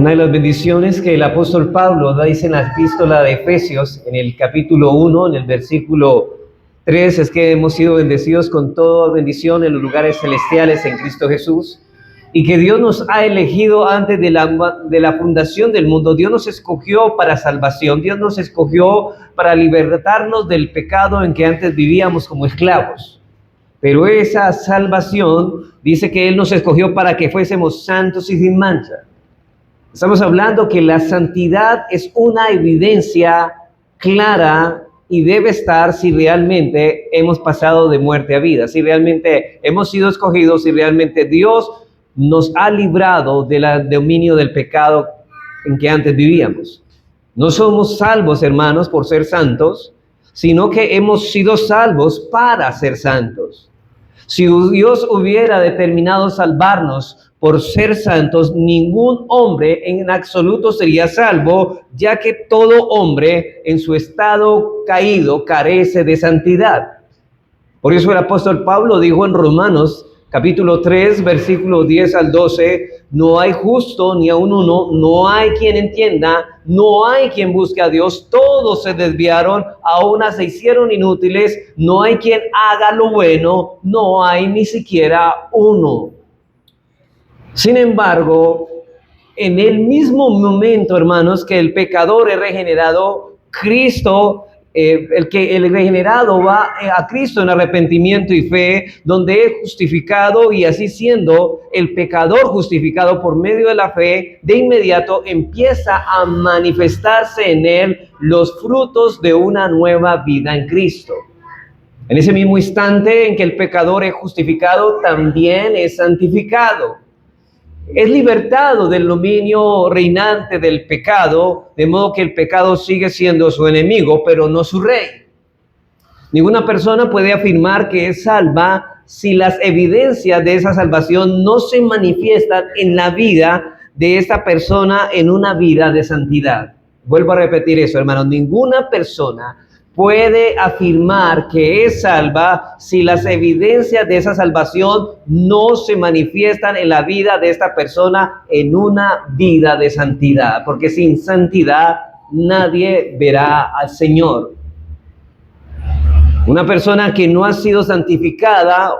Una de las bendiciones que el apóstol Pablo dice en la epístola de Efesios, en el capítulo 1, en el versículo 3, es que hemos sido bendecidos con toda bendición en los lugares celestiales en Cristo Jesús, y que Dios nos ha elegido antes de la fundación del mundo. Dios nos escogió para salvación, Dios nos escogió para libertarnos del pecado en que antes vivíamos como esclavos. Pero esa salvación dice que Él nos escogió para que fuésemos santos y sin mancha. Estamos hablando que la santidad es una evidencia clara y debe estar si realmente hemos pasado de muerte a vida, si realmente hemos sido escogidos, si realmente Dios nos ha librado del dominio del pecado en que antes vivíamos. No somos salvos, hermanos, por ser santos, sino que hemos sido salvos para ser santos. Si Dios hubiera determinado salvarnos por ser santos, ningún hombre en absoluto sería salvo, ya que todo hombre en su estado caído carece de santidad. Por eso el apóstol Pablo dijo en Romanos capítulo 3, versículos 10 al 12, no hay justo ni aun uno, no hay quien entienda, no hay quien busque a Dios, todos se desviaron, a una se hicieron inútiles, no hay quien haga lo bueno, no hay ni siquiera uno. Sin embargo, en el mismo momento, hermanos, que el pecador es regenerado, Cristo, el regenerado va a Cristo en arrepentimiento y fe, donde es justificado, y así siendo el pecador justificado por medio de la fe, de inmediato empieza a manifestarse en él los frutos de una nueva vida en Cristo. En ese mismo instante en que el pecador es justificado, también es santificado. Es libertado del dominio reinante del pecado, de modo que el pecado sigue siendo su enemigo, pero no su rey. Ninguna persona puede afirmar que es salva si las evidencias de esa salvación no se manifiestan en la vida de esta persona en una vida de santidad. Vuelvo a repetir eso, hermanos. Ninguna persona puede afirmar que es salva si las evidencias de esa salvación no se manifiestan en la vida de esta persona en una vida de santidad, porque sin santidad nadie verá al Señor. Una persona que no ha sido santificada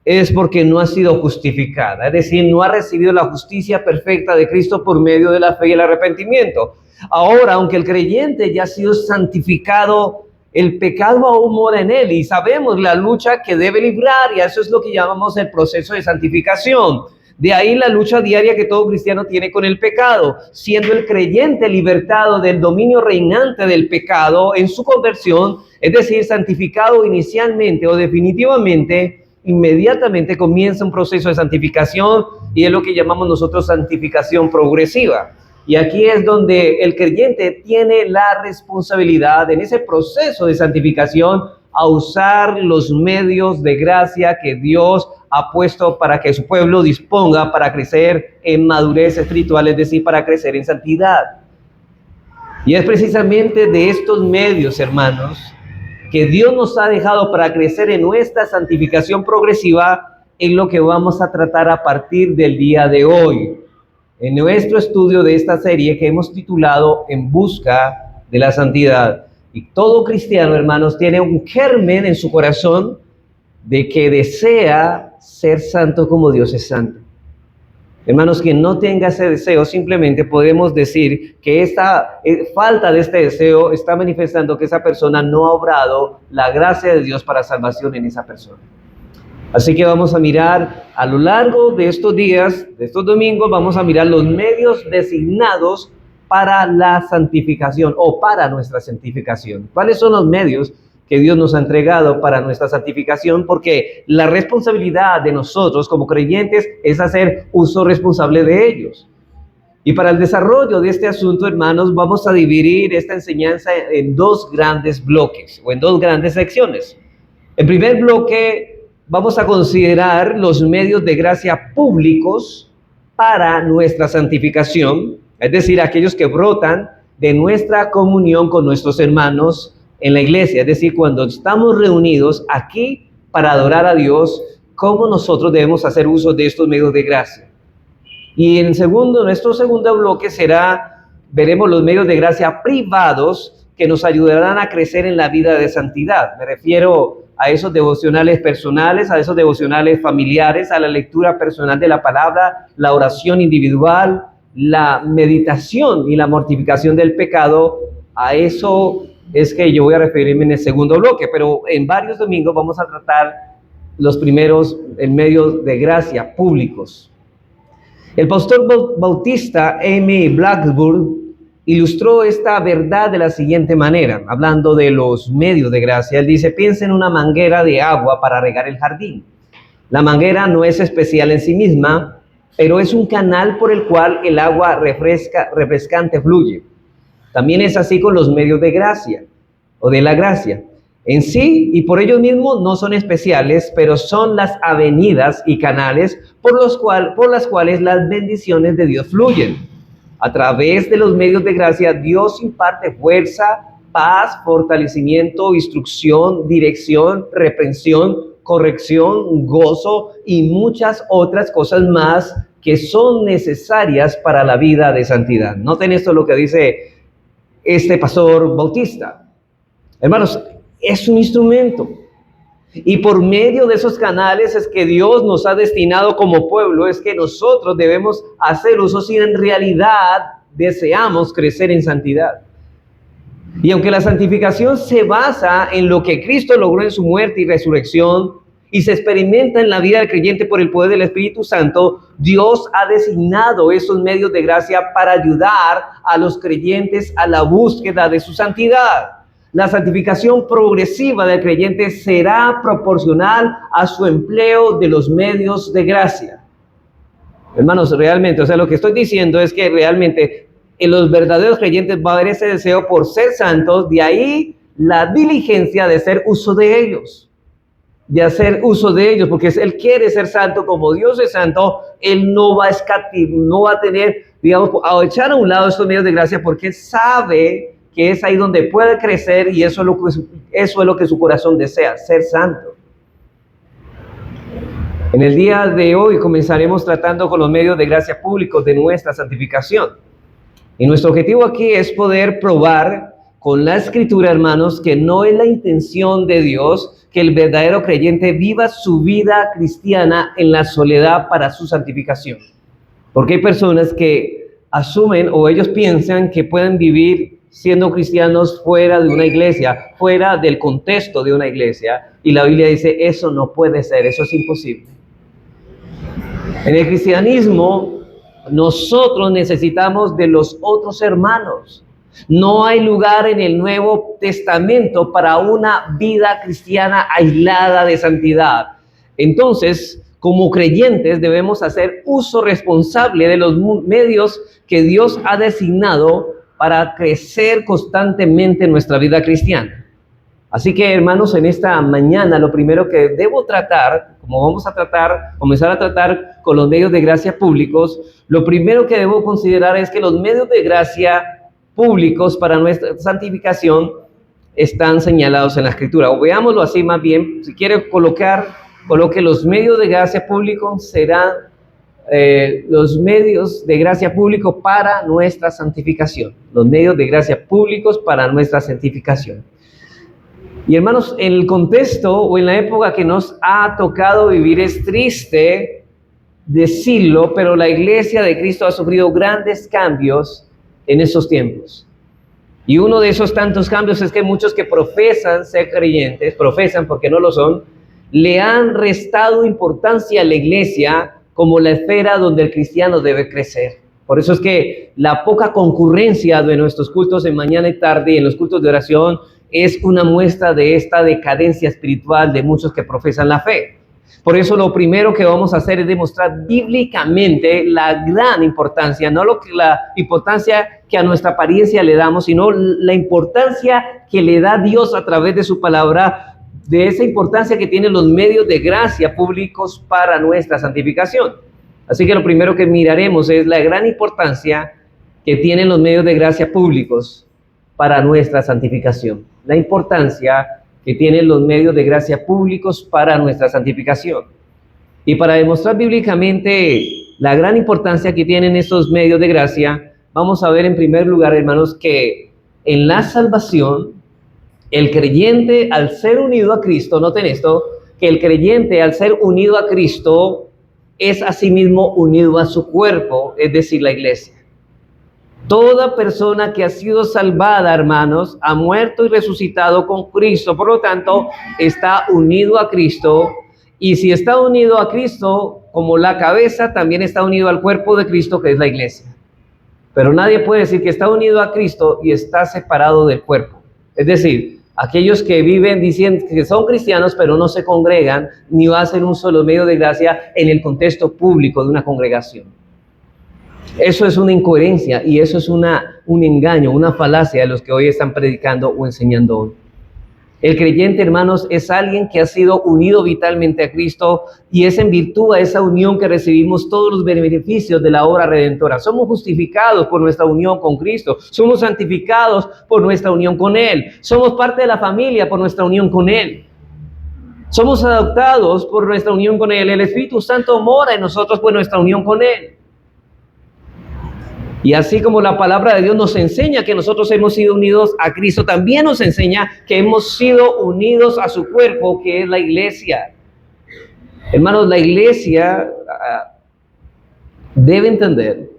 es porque no ha sido justificada, es decir, no ha recibido la justicia perfecta de Cristo por medio de la fe y el arrepentimiento. Ahora, aunque el creyente ya ha sido santificado, el pecado aún mora en él y sabemos la lucha que debe librar, y eso es lo que llamamos el proceso de santificación. De ahí la lucha diaria que todo cristiano tiene con el pecado, siendo el creyente libertado del dominio reinante del pecado en su conversión, es decir, santificado inicialmente o definitivamente. Inmediatamente comienza un proceso de santificación, y es lo que llamamos nosotros santificación progresiva. Y aquí es donde el creyente tiene la responsabilidad en ese proceso de santificación a usar los medios de gracia que Dios ha puesto para que su pueblo disponga para crecer en madurez espiritual, es decir, para crecer en santidad. Y es precisamente de estos medios, hermanos, que Dios nos ha dejado para crecer en nuestra santificación progresiva, en lo que vamos a tratar a partir del día de hoy, en nuestro estudio de esta serie que hemos titulado En Busca de la Santidad. Y todo cristiano, hermanos, tiene un germen en su corazón de que desea ser santo como Dios es santo. Hermanos, quien no tenga ese deseo, simplemente podemos decir que esta falta de este deseo está manifestando que esa persona no ha obrado la gracia de Dios para salvación en esa persona. Así que vamos a mirar a lo largo de estos días, de estos domingos, vamos a mirar los medios designados para la santificación o para nuestra santificación. ¿Cuáles son los medios que Dios nos ha entregado para nuestra santificación? Porque la responsabilidad de nosotros como creyentes es hacer uso responsable de ellos. Y para el desarrollo de este asunto, hermanos, vamos a dividir esta enseñanza en dos grandes bloques o en dos grandes secciones. El primer bloque vamos a considerar los medios de gracia públicos para nuestra santificación, es decir, aquellos que brotan de nuestra comunión con nuestros hermanos en la iglesia, es decir, cuando estamos reunidos aquí para adorar a Dios, cómo nosotros debemos hacer uso de estos medios de gracia. Y en nuestro segundo bloque veremos los medios de gracia privados que nos ayudarán a crecer en la vida de santidad. Me refiero a esos devocionales personales, a esos devocionales familiares, a la lectura personal de la palabra, la oración individual, la meditación y la mortificación del pecado. A eso es que yo voy a referirme en el segundo bloque, pero en varios domingos vamos a tratar los primeros medios de gracia públicos. El pastor bautista M. Blackburn ilustró esta verdad de la siguiente manera, hablando de los medios de gracia. Él dice: piensa en una manguera de agua para regar el jardín. La manguera no es especial en sí misma, pero es un canal por el cual el agua refrescante fluye. También es así con los medios de gracia o de la gracia. En sí y por ellos mismos no son especiales, pero son las avenidas y canales por las cuales las bendiciones de Dios fluyen. A través de los medios de gracia, Dios imparte fuerza, paz, fortalecimiento, instrucción, dirección, reprensión, corrección, gozo y muchas otras cosas más que son necesarias para la vida de santidad. Noten esto lo que dice este pastor bautista. Hermanos, es un instrumento. Y por medio de esos canales es que Dios nos ha destinado como pueblo, es que nosotros debemos hacer uso si en realidad deseamos crecer en santidad. Y aunque la santificación se basa en lo que Cristo logró en su muerte y resurrección y se experimenta en la vida del creyente por el poder del Espíritu Santo, Dios ha designado esos medios de gracia para ayudar a los creyentes a la búsqueda de su santidad. La santificación progresiva del creyente será proporcional a su empleo de los medios de gracia. Hermanos, realmente, lo que estoy diciendo es que realmente en los verdaderos creyentes va a haber ese deseo por ser santos, de ahí la diligencia de hacer uso de ellos. Porque Él quiere ser santo como Dios es santo. Él no va a tener, a echar a un lado estos medios de gracia, porque Él sabe que es ahí donde puede crecer y eso es lo que su corazón desea, ser santo. En el día de hoy comenzaremos tratando con los medios de gracia públicos de nuestra santificación. Y nuestro objetivo aquí es poder probar con la Escritura, hermanos, que no es la intención de Dios que el verdadero creyente viva su vida cristiana en la soledad para su santificación. Porque hay personas que asumen o ellos piensan que pueden vivir siendo cristianos fuera de una iglesia, fuera del contexto de una iglesia. Y la Biblia dice, eso no puede ser, eso es imposible. En el cristianismo, nosotros necesitamos de los otros hermanos. No hay lugar en el Nuevo Testamento para una vida cristiana aislada de santidad. Entonces, como creyentes debemos hacer uso responsable de los medios que Dios ha designado para crecer constantemente en nuestra vida cristiana. Así que, hermanos, en esta mañana lo primero que debo tratar, como vamos a comenzar a tratar con los medios de gracia públicos, lo primero que debo considerar es que los medios de gracia públicos para nuestra santificación están señalados en la Escritura. O veámoslo así más bien, si quiere coloque los medios de gracia públicos serán los medios de gracia públicos para nuestra santificación. Los medios de gracia públicos para nuestra santificación. Y hermanos, en el contexto o en la época que nos ha tocado vivir es triste decirlo, pero la iglesia de Cristo ha sufrido grandes cambios en esos tiempos. Y uno de esos tantos cambios es que muchos que profesan ser creyentes, profesan porque no lo son, le han restado importancia a la iglesia como la esfera donde el cristiano debe crecer. Por eso es que la poca concurrencia de nuestros cultos en mañana y tarde y en los cultos de oración es una muestra de esta decadencia espiritual de muchos que profesan la fe. Por eso lo primero que vamos a hacer es demostrar bíblicamente la gran importancia, no la importancia que a nuestra apariencia le damos, sino la importancia que le da Dios a través de su palabra, de esa importancia que tienen los medios de gracia públicos para nuestra santificación. Así que lo primero que miraremos es la gran importancia que tienen los medios de gracia públicos para nuestra santificación. La importancia que tienen los medios de gracia públicos para nuestra santificación. Y para demostrar bíblicamente la gran importancia que tienen estos medios de gracia, vamos a ver en primer lugar, hermanos, que en la salvación, el creyente al ser unido a Cristo, noten esto, que el creyente al ser unido a Cristo es asimismo unido a su cuerpo, es decir, la iglesia. Toda persona que ha sido salvada, hermanos, ha muerto y resucitado con Cristo, por lo tanto, está unido a Cristo, y si está unido a Cristo, como la cabeza, también está unido al cuerpo de Cristo, que es la iglesia. Pero nadie puede decir que está unido a Cristo y está separado del cuerpo. Es decir, aquellos que viven diciendo que son cristianos, pero no se congregan, ni hacen un solo medio de gracia en el contexto público de una congregación. Eso es una incoherencia y eso es un engaño, una falacia de los que hoy están predicando o enseñando hoy. El creyente, hermanos, es alguien que ha sido unido vitalmente a Cristo y es en virtud a esa unión que recibimos todos los beneficios de la obra redentora. Somos justificados por nuestra unión con Cristo, somos santificados por nuestra unión con Él, somos parte de la familia por nuestra unión con Él, somos adoptados por nuestra unión con Él, el Espíritu Santo mora en nosotros por nuestra unión con Él. Y así como la palabra de Dios nos enseña que nosotros hemos sido unidos a Cristo, también nos enseña que hemos sido unidos a su cuerpo, que es la iglesia. Hermanos, la iglesia debe entender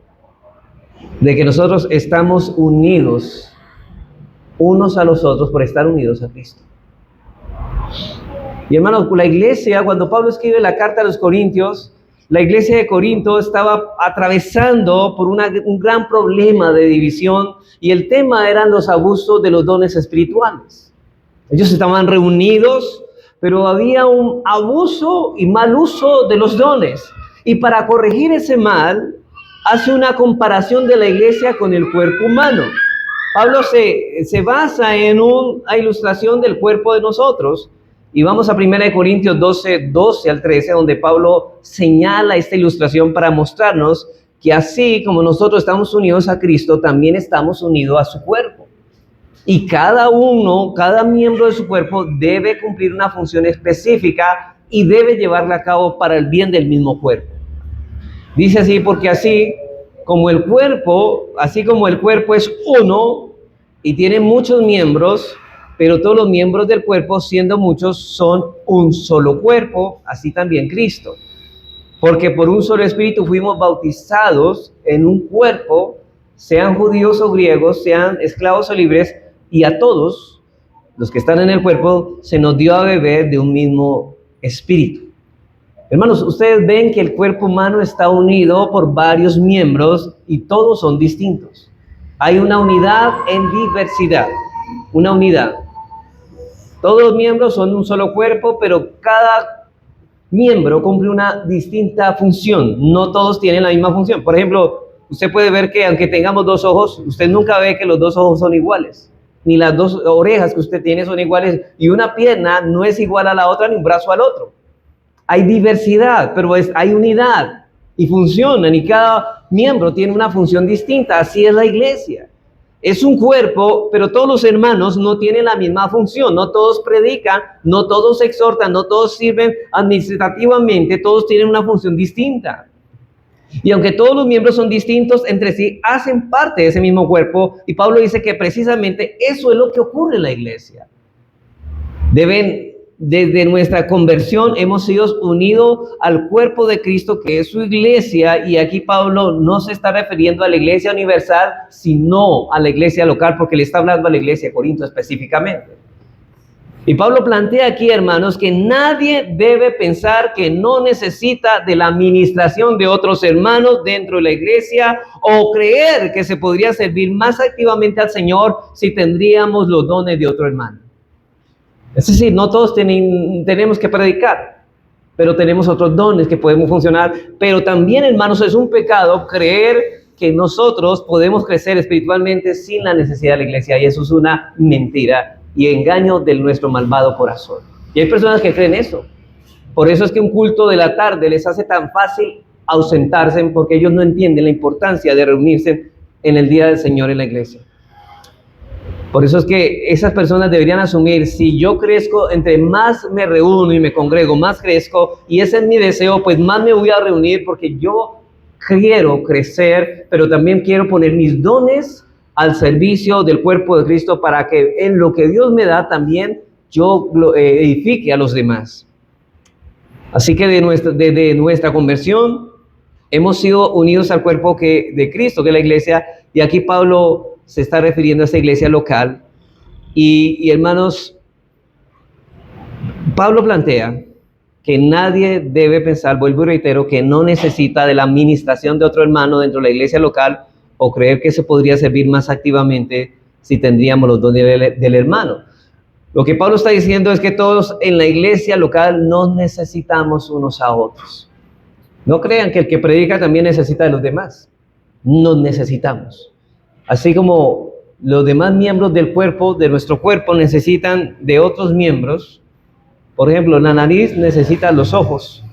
de que nosotros estamos unidos unos a los otros por estar unidos a Cristo. Y hermanos, la iglesia, cuando Pablo escribe la carta a los Corintios, la iglesia de Corinto estaba atravesando por un gran problema de división y el tema eran los abusos de los dones espirituales. Ellos estaban reunidos, pero había un abuso y mal uso de los dones. Y para corregir ese mal, hace una comparación de la iglesia con el cuerpo humano. Pablo se basa en una ilustración del cuerpo de nosotros. Y vamos a 1 Corintios 12 al 13, donde Pablo señala esta ilustración para mostrarnos que así como nosotros estamos unidos a Cristo, también estamos unidos a su cuerpo. Y cada miembro de su cuerpo debe cumplir una función específica y debe llevarla a cabo para el bien del mismo cuerpo. Dice así, porque así como el cuerpo es uno y tiene muchos miembros, pero todos los miembros del cuerpo, siendo muchos, son un solo cuerpo, así también Cristo. Porque por un solo espíritu fuimos bautizados en un cuerpo, sean judíos o griegos, sean esclavos o libres, y a todos los que están en el cuerpo se nos dio a beber de un mismo espíritu. Hermanos, ustedes ven que el cuerpo humano está unido por varios miembros y todos son distintos. Hay una unidad en diversidad, una unidad. Todos los miembros son un solo cuerpo, pero cada miembro cumple una distinta función. No todos tienen la misma función. Por ejemplo, usted puede ver que aunque tengamos dos ojos, usted nunca ve que los dos ojos son iguales. Ni las dos orejas que usted tiene son iguales. Y una pierna no es igual a la otra, ni un brazo al otro. Hay diversidad, pero hay unidad y funcionan. Y cada miembro tiene una función distinta. Así es la iglesia. Es un cuerpo, pero todos los hermanos no tienen la misma función, no todos predican, no todos exhortan, no todos sirven administrativamente, todos tienen una función distinta. Y aunque todos los miembros son distintos entre sí, hacen parte de ese mismo cuerpo, y Pablo dice que precisamente eso es lo que ocurre en la iglesia. Desde nuestra conversión hemos sido unidos al cuerpo de Cristo, que es su iglesia, y aquí Pablo no se está refiriendo a la iglesia universal, sino a la iglesia local, porque le está hablando a la iglesia de Corinto específicamente. Y Pablo plantea aquí, hermanos, que nadie debe pensar que no necesita de la administración de otros hermanos dentro de la iglesia, o creer que se podría servir más activamente al Señor si tendríamos los dones de otro hermano. Es decir, no todos tenemos que predicar, pero tenemos otros dones que podemos funcionar. Pero también, hermanos, es un pecado creer que nosotros podemos crecer espiritualmente sin la necesidad de la iglesia. Y eso es una mentira y engaño de nuestro malvado corazón. Y hay personas que creen eso. Por eso es que un culto de la tarde les hace tan fácil ausentarse, porque ellos no entienden la importancia de reunirse en el día del Señor en la iglesia. Por eso es que esas personas deberían asumir, si yo crezco, entre más me reúno y me congrego, más crezco, y ese es mi deseo, pues más me voy a reunir, porque yo quiero crecer, pero también quiero poner mis dones al servicio del cuerpo de Cristo para que en lo que Dios me da también yo edifique a los demás. Así que desde nuestra conversión hemos sido unidos al cuerpo de Cristo, que es la iglesia, y aquí Pablo se está refiriendo a esa iglesia local. Y hermanos, Pablo plantea que nadie debe pensar, vuelvo y reitero, que no necesita de la administración de otro hermano dentro de la iglesia local o creer que se podría servir más activamente si tendríamos los dones del hermano. Lo que Pablo está diciendo es que todos en la iglesia local nos necesitamos unos a otros. No crean que el que predica también necesita de los demás. Nos necesitamos. Así como los demás miembros del cuerpo, de nuestro cuerpo, necesitan de otros miembros. Por ejemplo, la nariz necesita los ojos.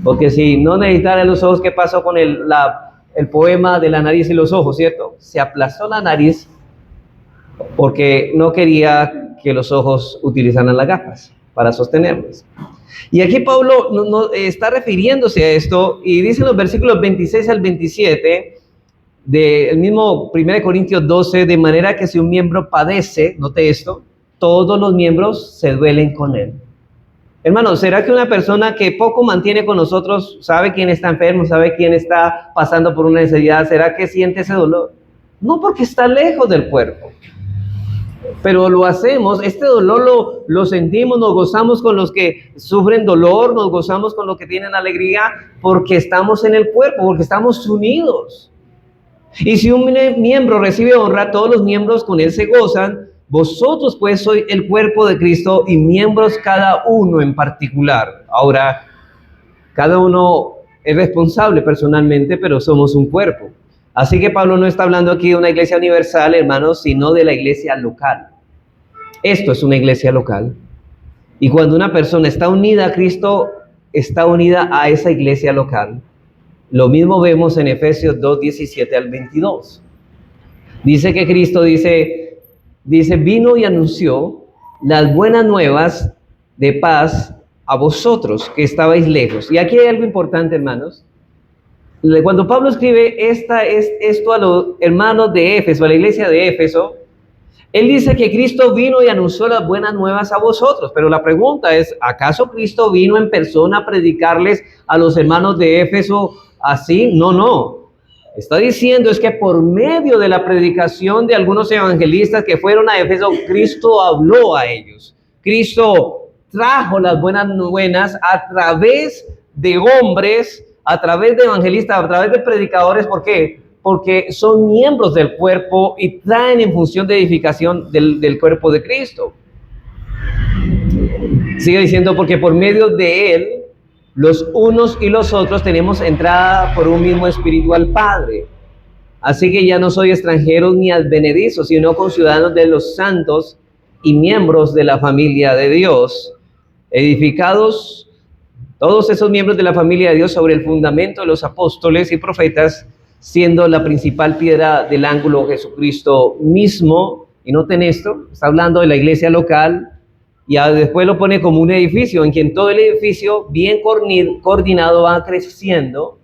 Porque si no necesitara los ojos, ¿qué pasó con el poema de la nariz y los ojos, cierto? Se aplastó la nariz porque no quería que los ojos utilizaran las gafas para sostenerlos. Y aquí Pablo está refiriéndose a esto y dice en los versículos 26 al 27 del mismo 1 Corintios 12, de manera que si un miembro padece, note esto, todos los miembros se duelen con él. Hermanos, ¿será que una persona que poco mantiene con nosotros sabe quién está enfermo, sabe quién está pasando por una necesidad? ¿Será que siente ese dolor? No, porque está lejos del cuerpo. Pero lo hacemos, este dolor lo sentimos, nos gozamos con los que sufren dolor, nos gozamos con los que tienen alegría, porque estamos en el cuerpo, porque estamos unidos. Y si un miembro recibe honra, todos los miembros con él se gozan. Vosotros pues sois el cuerpo de Cristo y miembros cada uno en particular. Ahora, cada uno es responsable personalmente, pero somos un cuerpo. Así que Pablo no está hablando aquí de una iglesia universal, hermanos, sino de la iglesia local. Esto es una iglesia local. Y cuando una persona está unida a Cristo, está unida a esa iglesia local. Lo mismo vemos en Efesios 2, 17 al 22. Dice que Cristo dice, vino y anunció las buenas nuevas de paz a vosotros que estabais lejos. Y aquí hay algo importante, hermanos. Cuando Pablo escribe esto a los hermanos de Éfeso, a la iglesia de Éfeso, él dice que Cristo vino y anunció las buenas nuevas a vosotros. Pero la pregunta es, ¿acaso Cristo vino en persona a predicarles a los hermanos de Éfeso así? No. Está diciendo es que por medio de la predicación de algunos evangelistas que fueron a Éfeso, Cristo habló a ellos. Cristo trajo las buenas nuevas a través de hombres, a través de evangelistas, a través de predicadores. ¿Por qué? Porque son miembros del cuerpo y traen en función de edificación del cuerpo de Cristo. Sigue diciendo, porque por medio de él, los unos y los otros tenemos entrada por un mismo espíritu al Padre. Así que ya no soy extranjeros ni advenedizos, sino conciudadanos de los santos y miembros de la familia de Dios, edificados todos esos miembros de la familia de Dios sobre el fundamento de los apóstoles y profetas, siendo la principal piedra del ángulo Jesucristo mismo. Y noten esto, está hablando de la iglesia local, y después lo pone como un edificio, en quien todo el edificio bien coordinado va creciendo,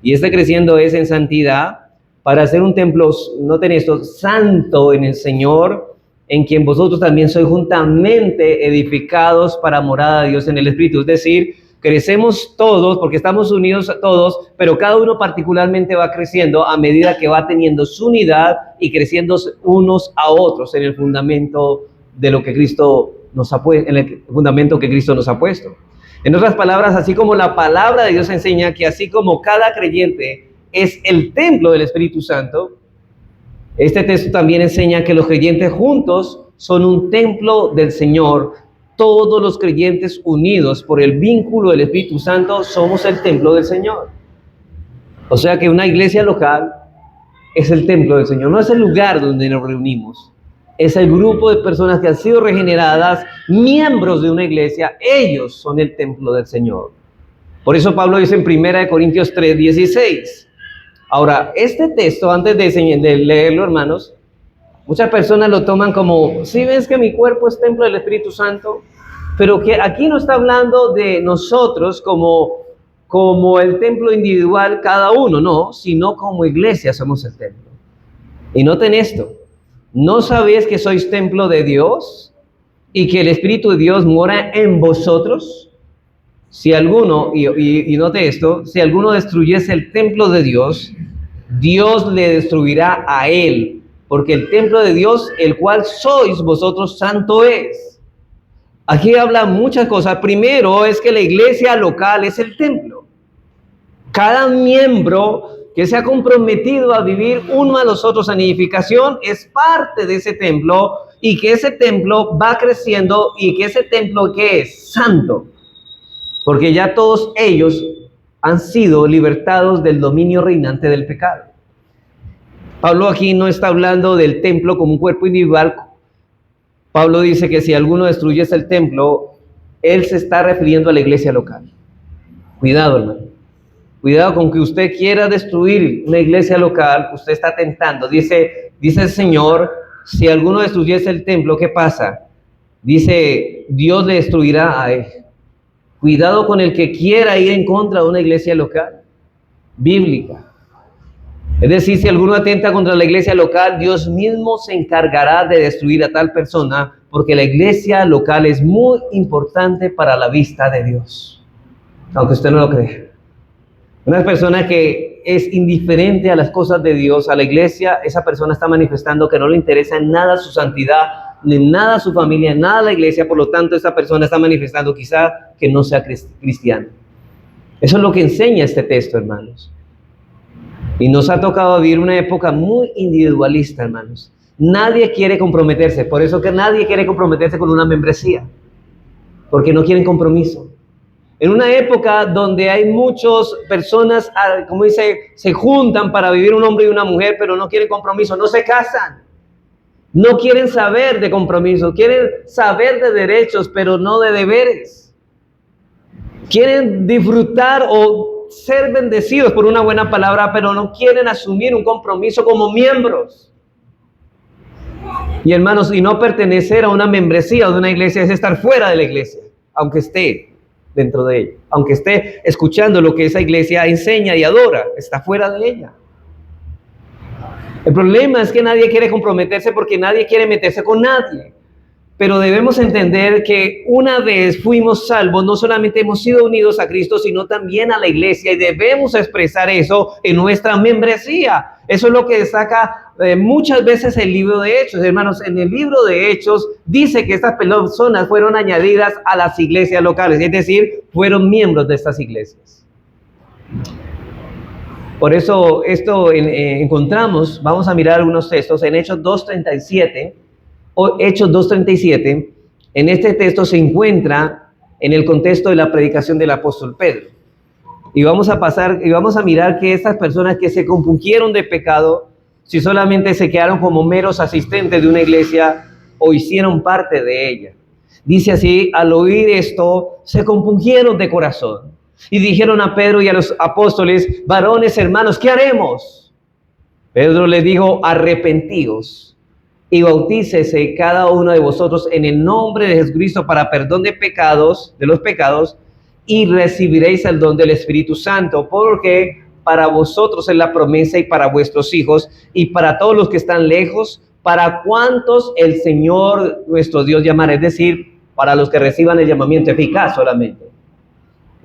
y este creciendo es en santidad, para hacer un templo, noten esto, santo en el Señor, en quien vosotros también sois juntamente edificados para morada de Dios en el Espíritu. Es decir, crecemos todos porque estamos unidos a todos, pero cada uno particularmente va creciendo a medida que va teniendo su unidad y creciendo unos a otros en el fundamento de lo que Cristo nos ha puesto, en el fundamento que Cristo nos ha puesto. En otras palabras, así como la palabra de Dios enseña que así como cada creyente es el templo del Espíritu Santo, este texto también enseña que los creyentes juntos son un templo del Señor. Todos los creyentes unidos por el vínculo del Espíritu Santo somos el templo del Señor. O sea que una iglesia local es el templo del Señor, no es el lugar donde nos reunimos. Es el grupo de personas que han sido regeneradas, miembros de una iglesia. Ellos son el templo del Señor. Por eso Pablo dice en 1 Corintios 3, 16. Ahora, este texto, antes de leerlo, hermanos, muchas personas lo toman como, ¿sí ves que mi cuerpo es templo del Espíritu Santo? Pero que aquí no está hablando de nosotros como como el templo individual cada uno, no, sino como iglesia somos el templo. Y noten esto, ¿no sabéis que sois templo de Dios y que el Espíritu de Dios mora en vosotros? Si alguno, y note esto, si alguno destruyese el templo de Dios, Dios le destruirá a él, porque el templo de Dios, el cual sois vosotros, santo es. Aquí habla muchas cosas. Primero es que la iglesia local es el templo. Cada miembro que se ha comprometido a vivir uno a los otros en edificación es parte de ese templo, y que ese templo va creciendo, y que ese templo que es santo, porque ya todos ellos han sido libertados del dominio reinante del pecado. Pablo aquí no está hablando del templo como un cuerpo individual. Pablo dice que si alguno destruyese el templo, él se está refiriendo a la iglesia local. Cuidado, hermano. Cuidado con que usted quiera destruir una iglesia local, usted está tentando. Dice el Señor, si alguno destruyese el templo, ¿qué pasa? Dice, Dios le destruirá a él. Cuidado con el que quiera ir en contra de una iglesia local, bíblica. Es decir, si alguno atenta contra la iglesia local, Dios mismo se encargará de destruir a tal persona, porque la iglesia local es muy importante para la vista de Dios, aunque usted no lo crea. Una persona que es indiferente a las cosas de Dios, a la iglesia, esa persona está manifestando que no le interesa en nada su santidad, ni nada su familia, nada la iglesia. Por lo tanto, esa persona está manifestando quizá que no sea cristiano. Eso es lo que enseña este texto, hermanos. Y nos ha tocado vivir una época muy individualista, hermanos. Nadie quiere comprometerse, por eso que nadie quiere comprometerse con una membresía, porque no quieren compromiso. En una época donde hay muchas personas, como dice, se juntan para vivir un hombre y una mujer, pero no quieren compromiso, no se casan. No quieren saber de compromiso, quieren saber de derechos, pero no de deberes. Quieren disfrutar o ser bendecidos por una buena palabra, pero no quieren asumir un compromiso como miembros. Y hermanos, y no pertenecer a una membresía o de una iglesia es estar fuera de la iglesia, aunque esté dentro de ella, aunque esté escuchando lo que esa iglesia enseña y adora, está fuera de ella. El problema es que nadie quiere comprometerse porque nadie quiere meterse con nadie. Pero debemos entender que una vez fuimos salvos, no solamente hemos sido unidos a Cristo, sino también a la iglesia, y debemos expresar eso en nuestra membresía. Eso es lo que destaca muchas veces el libro de Hechos. Hermanos, en el libro de Hechos dice que estas personas fueron añadidas a las iglesias locales, es decir, fueron miembros de estas iglesias. Por eso encontramos, vamos a mirar algunos textos en Hechos 2:37, o Hechos 2:37. En este texto se encuentra en el contexto de la predicación del apóstol Pedro. Y vamos a mirar que estas personas que se compungieron de pecado, si solamente se quedaron como meros asistentes de una iglesia o hicieron parte de ella. Dice así: al oír esto, se compungieron de corazón y dijeron a Pedro y a los apóstoles: varones, hermanos, ¿qué haremos? Pedro les dijo: arrepentíos y bautícese cada uno de vosotros en el nombre de Jesucristo para perdón de los pecados, y recibiréis el don del Espíritu Santo, porque para vosotros es la promesa, y para vuestros hijos, y para todos los que están lejos, para cuantos el Señor nuestro Dios llamará, es decir, para los que reciban el llamamiento eficaz solamente.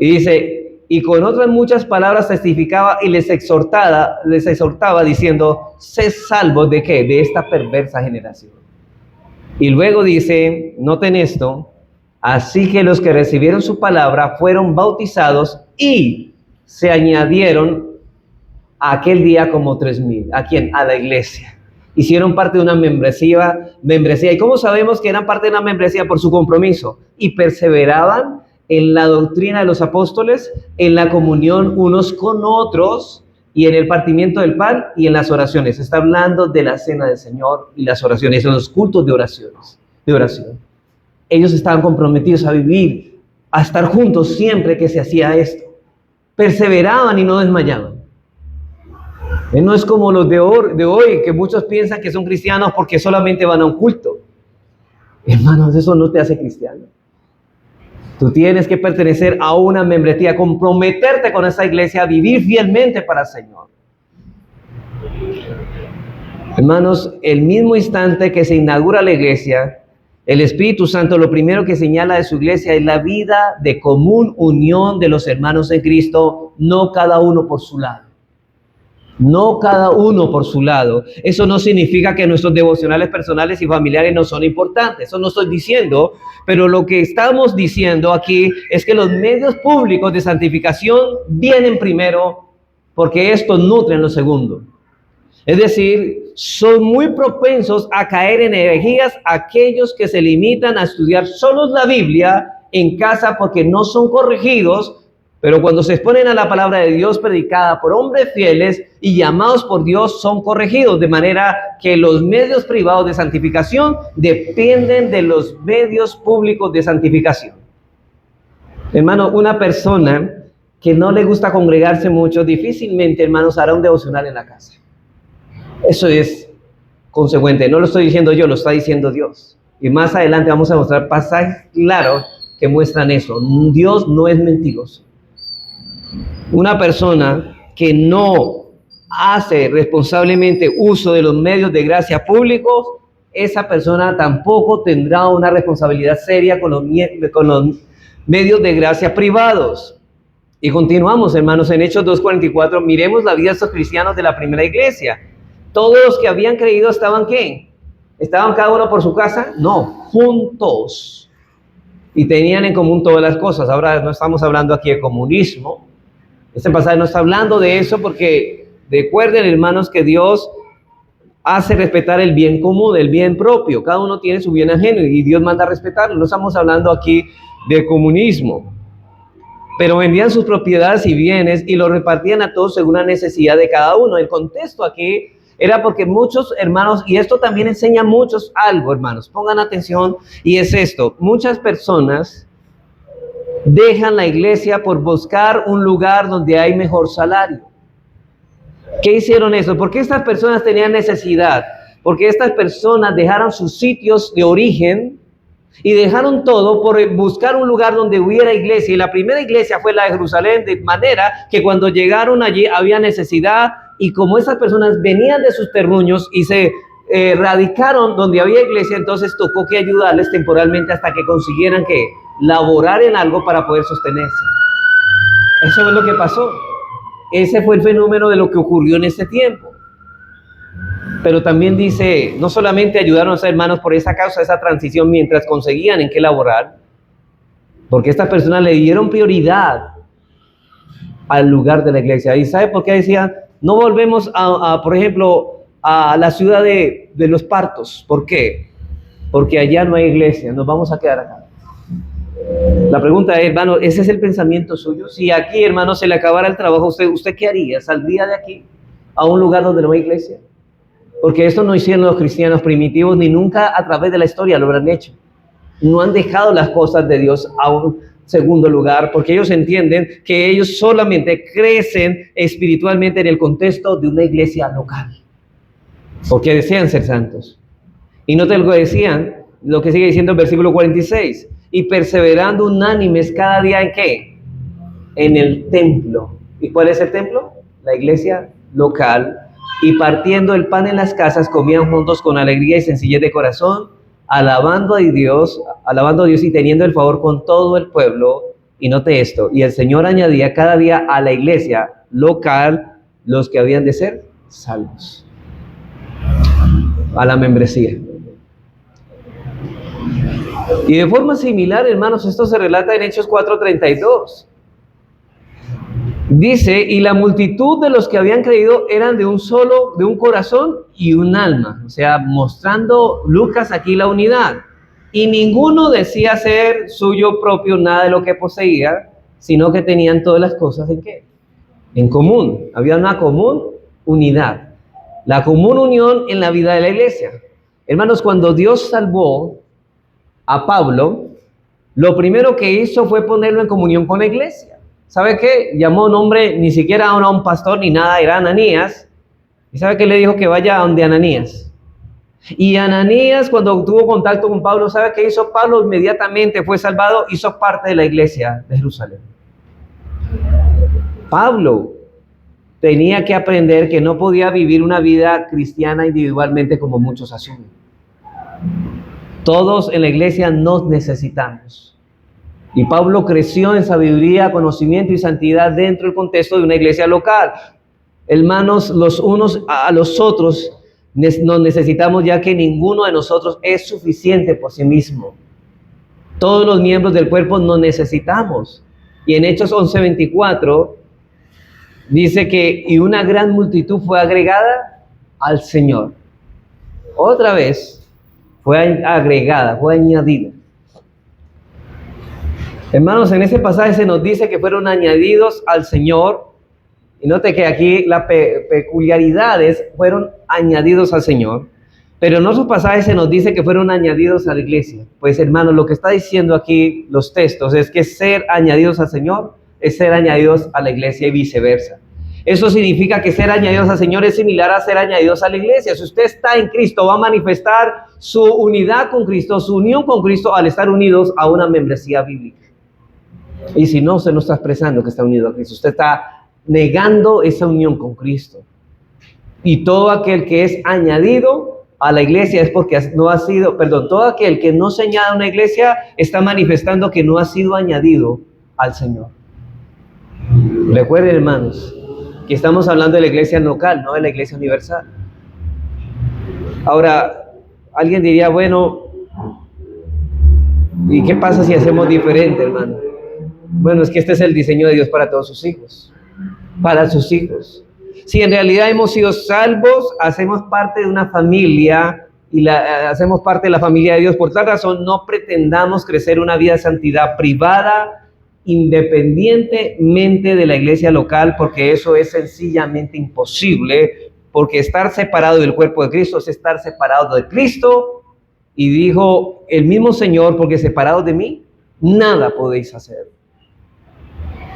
Y dice: y con otras muchas palabras testificaba y les exhortaba diciendo: sed salvos ¿de qué? De esta perversa generación. Y luego dice, noten esto: así que los que recibieron su palabra fueron bautizados, y se añadieron aquel día como 3,000. ¿A quién? A la iglesia. Hicieron parte de una membresía. ¿Y cómo sabemos que eran parte de una membresía? Por su compromiso. Y perseveraban en la doctrina de los apóstoles, en la comunión unos con otros, y en el partimiento del pan y en las oraciones. Está hablando de la cena del Señor y las oraciones, en los cultos de oración. Ellos estaban comprometidos a vivir, a estar juntos siempre que se hacía esto. Perseveraban y no desmayaban. No es como los de hoy, que muchos piensan que son cristianos porque solamente van a un culto. Hermanos, eso no te hace cristiano. Tú tienes que pertenecer a una membresía, comprometerte con esa iglesia, a vivir fielmente para el Señor. Hermanos, el mismo instante que se inaugura la iglesia, el Espíritu Santo lo primero que señala de su iglesia es la vida de común unión de los hermanos en Cristo, no cada uno por su lado. No cada uno por su lado. Eso no significa que nuestros devocionales personales y familiares no son importantes. Eso no estoy diciendo, pero lo que estamos diciendo aquí es que los medios públicos de santificación vienen primero porque estos nutren lo segundo. Es decir, son muy propensos a caer en herejías aquellos que se limitan a estudiar solo la Biblia en casa porque no son corregidos, pero cuando se exponen a la palabra de Dios predicada por hombres fieles y llamados por Dios, son corregidos, de manera que los medios privados de santificación dependen de los medios públicos de santificación. Hermano, una persona que no le gusta congregarse mucho, difícilmente, hermanos, hará un devocional en la casa. Eso es consecuente, no lo estoy diciendo yo, lo está diciendo Dios. Y más adelante vamos a mostrar pasajes claros que muestran eso. Dios no es mentiroso. Una persona que no hace responsablemente uso de los medios de gracia públicos, esa persona tampoco tendrá una responsabilidad seria con los medios de gracia privados. Y continuamos, hermanos, en Hechos 2:44, miremos la vida de estos cristianos de la primera iglesia. Todos los que habían creído estaban, ¿qué? ¿Estaban cada uno por su casa? No, juntos. Y tenían en común todas las cosas. Ahora no estamos hablando aquí de comunismo. Este pasaje no está hablando de eso porque recuerden, hermanos, que Dios hace respetar el bien común, el bien propio. Cada uno tiene su bien ajeno y Dios manda a respetarlo. No estamos hablando aquí de comunismo. Pero vendían sus propiedades y bienes y lo repartían a todos según la necesidad de cada uno. El contexto aquí era porque muchos hermanos, y esto también enseña a muchos algo, hermanos, pongan atención, y es esto: muchas personas dejan la iglesia por buscar un lugar donde hay mejor salario. ¿Qué hicieron eso? ¿Por qué estas personas tenían necesidad? Porque estas personas dejaron sus sitios de origen y dejaron todo por buscar un lugar donde hubiera iglesia. Y la primera iglesia fue la de Jerusalén, de manera que cuando llegaron allí había necesidad. Y como esas personas venían de sus terruños y se radicaron donde había iglesia, entonces tocó que ayudarles temporalmente hasta que consiguieran que laborar en algo para poder sostenerse. Eso es lo que pasó. Ese fue el fenómeno de lo que ocurrió en ese tiempo. Pero también dice, no solamente ayudaron a los hermanos por esa causa, esa transición, mientras conseguían en qué laborar, porque estas personas le dieron prioridad al lugar de la iglesia. ¿Y sabe por qué decían? No volvemos por ejemplo, a la ciudad de los partos. ¿Por qué? Porque allá no hay iglesia, nos vamos a quedar acá. La pregunta es, hermano, ¿ese es el pensamiento suyo? Si aquí, hermano, se le acabara el trabajo, ¿usted qué haría? ¿Saldría de aquí a un lugar donde no hay iglesia? Porque esto no hicieron los cristianos primitivos, ni nunca a través de la historia lo habrán hecho. No han dejado las cosas de Dios a un segundo lugar, porque ellos entienden que ellos solamente crecen espiritualmente en el contexto de una iglesia local, porque desean ser santos. Y no te lo decían, lo que sigue diciendo el versículo 46, y perseverando unánimes cada día ¿en qué? En el templo. ¿Y cuál es el templo? La iglesia local. Y partiendo el pan en las casas, comían juntos con alegría y sencillez de corazón, alabando a Dios y teniendo el favor con todo el pueblo. Y note esto, y el Señor añadía cada día a la iglesia local los que habían de ser salvos, a la membresía. Y de forma similar, hermanos, esto se relata en Hechos 4:32. Dice, y la multitud de los que habían creído eran de un corazón y un alma. O sea, mostrando Lucas aquí la unidad. Y ninguno decía ser suyo propio nada de lo que poseía, sino que tenían todas las cosas ¿en qué? En común. Había una común unidad. La común unión en la vida de la iglesia. Hermanos, cuando Dios salvó a Pablo, lo primero que hizo fue ponerlo en comunión con la iglesia. ¿Sabe qué? Llamó a un hombre, ni siquiera a un pastor ni nada, era Ananías. ¿Y sabe qué le dijo? Que vaya a donde Ananías. Y Ananías, cuando tuvo contacto con Pablo, ¿sabe qué hizo? Pablo inmediatamente fue salvado, hizo parte de la iglesia de Jerusalén. Pablo tenía que aprender que no podía vivir una vida cristiana individualmente como muchos asumen. Todos en la iglesia nos necesitamos. Y Pablo creció en sabiduría, conocimiento y santidad dentro del contexto de una iglesia local. Hermanos, los unos a los otros nos necesitamos, ya que ninguno de nosotros es suficiente por sí mismo. Todos los miembros del cuerpo nos necesitamos. Y en Hechos 11:24 dice que y una gran multitud fue agregada al Señor. Otra vez fue agregada, fue añadida. Hermanos, en ese pasaje se nos dice que fueron añadidos al Señor. Y note que aquí las peculiaridades fueron añadidos al Señor. Pero en otros pasajes se nos dice que fueron añadidos a la iglesia. Pues hermanos, lo que está diciendo aquí los textos es que ser añadidos al Señor es ser añadidos a la iglesia y viceversa. Eso significa que ser añadidos al Señor es similar a ser añadidos a la iglesia. Si usted está en Cristo, va a manifestar su unidad con Cristo, su unión con Cristo al estar unidos a una membresía bíblica. Y si no, usted no está expresando que está unido a Cristo. Usted está negando esa unión con Cristo. Y todo aquel que es añadido a la iglesia es porque no ha sido, todo aquel que no se añade a una iglesia está manifestando que no ha sido añadido al Señor. Recuerden, hermanos, que estamos hablando de la iglesia local, no de la iglesia universal. Ahora, alguien diría, bueno, ¿y qué pasa si hacemos diferente, hermano? Bueno, es que este es el diseño de Dios para todos sus hijos, para sus hijos. Si en realidad hemos sido salvos, hacemos parte de una familia y hacemos parte de la familia de Dios. Por tal razón, no pretendamos crecer una vida de santidad privada, independientemente de la iglesia local, porque eso es sencillamente imposible, porque estar separado del cuerpo de Cristo es estar separado de Cristo. Y dijo el mismo Señor, porque separados de mí, nada podéis hacer.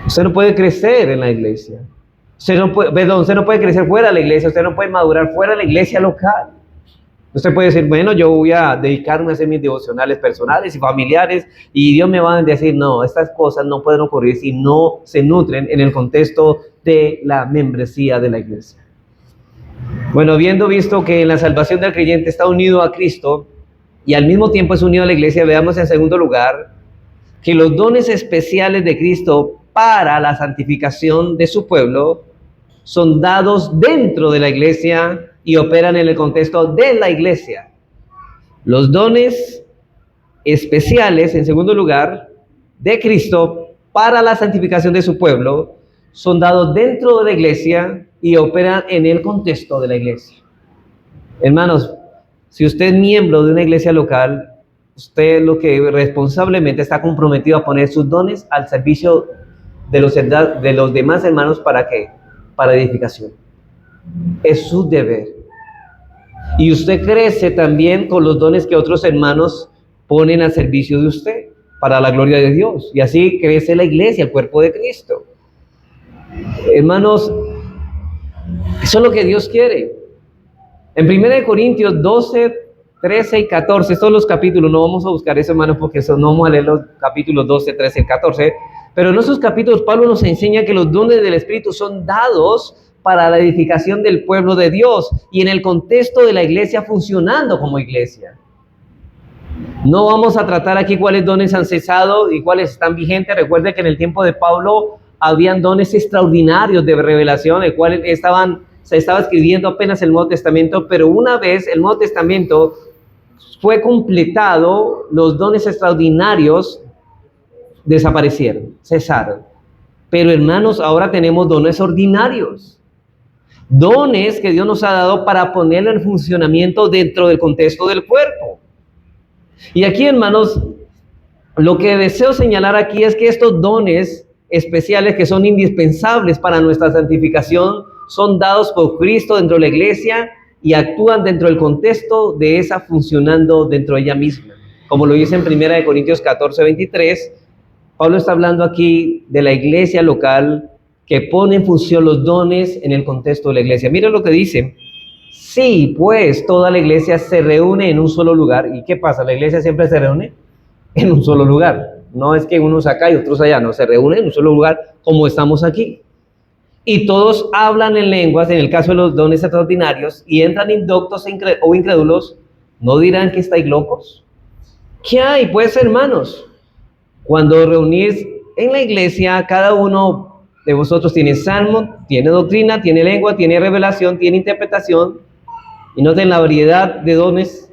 Usted no puede crecer en la iglesia. Usted no puede crecer fuera de la iglesia. Usted no puede madurar fuera de la iglesia local. Usted puede decir, bueno, yo voy a dedicarme a hacer mis devocionales personales y familiares y Dios me va a decir, no, estas cosas no pueden ocurrir si no se nutren en el contexto de la membresía de la iglesia. Bueno, habiendo visto que en la salvación del creyente está unido a Cristo y al mismo tiempo es unido a la iglesia, veamos en segundo lugar que los dones especiales de Cristo para la santificación de su pueblo son dados dentro de la iglesia y operan en el contexto de la iglesia. Los dones especiales, en segundo lugar, de Cristo para la santificación de su pueblo son dados dentro de la iglesia y operan en el contexto de la iglesia. Hermanos, si usted es miembro de una iglesia local, usted lo que responsablemente está comprometido a poner sus dones al servicio de los demás hermanos. ¿Para qué? Para edificación. Es su deber. Y usted crece también con los dones que otros hermanos ponen al servicio de usted, para la gloria de Dios. Y así crece la iglesia, el cuerpo de Cristo. Hermanos, eso es lo que Dios quiere. En 1 Corintios 12, 13 y 14, estos son los capítulos, no vamos a buscar eso, hermanos, porque no vamos a leer los capítulos 12, 13 y 14, pero en esos capítulos Pablo nos enseña que los dones del Espíritu son dados para la edificación del pueblo de Dios y en el contexto de la iglesia funcionando como iglesia. No vamos a tratar aquí cuáles dones han cesado y cuáles están vigentes. Recuerde que en el tiempo de Pablo habían dones extraordinarios de revelación, el cual se estaba escribiendo apenas el Nuevo Testamento, pero una vez el Nuevo Testamento fue completado, los dones extraordinarios desaparecieron, cesaron. Pero hermanos, ahora tenemos dones ordinarios, dones que Dios nos ha dado para ponerlo en funcionamiento dentro del contexto del cuerpo. Y aquí, hermanos, lo que deseo señalar aquí es que estos dones especiales que son indispensables para nuestra santificación son dados por Cristo dentro de la iglesia y actúan dentro del contexto de esa funcionando dentro de ella misma. Como lo dice en 1 Corintios 14, 23, Pablo está hablando aquí de la iglesia local que pone en función los dones en el contexto de la iglesia. Mira lo que dice: Sí, pues toda la iglesia se reúne en un solo lugar. ¿Y qué pasa? La iglesia siempre se reúne en un solo lugar. No es que unos acá y otros allá, no, se reúnen en un solo lugar como estamos aquí. Y todos hablan en lenguas, en el caso de los dones extraordinarios, y entran indoctos o incrédulos, ¿no dirán que estáis locos? ¿Qué hay? Pues, hermanos, cuando reunís en la iglesia, cada uno de vosotros tiene salmo, tiene doctrina, tiene lengua, tiene revelación, tiene interpretación, y noten la variedad de dones.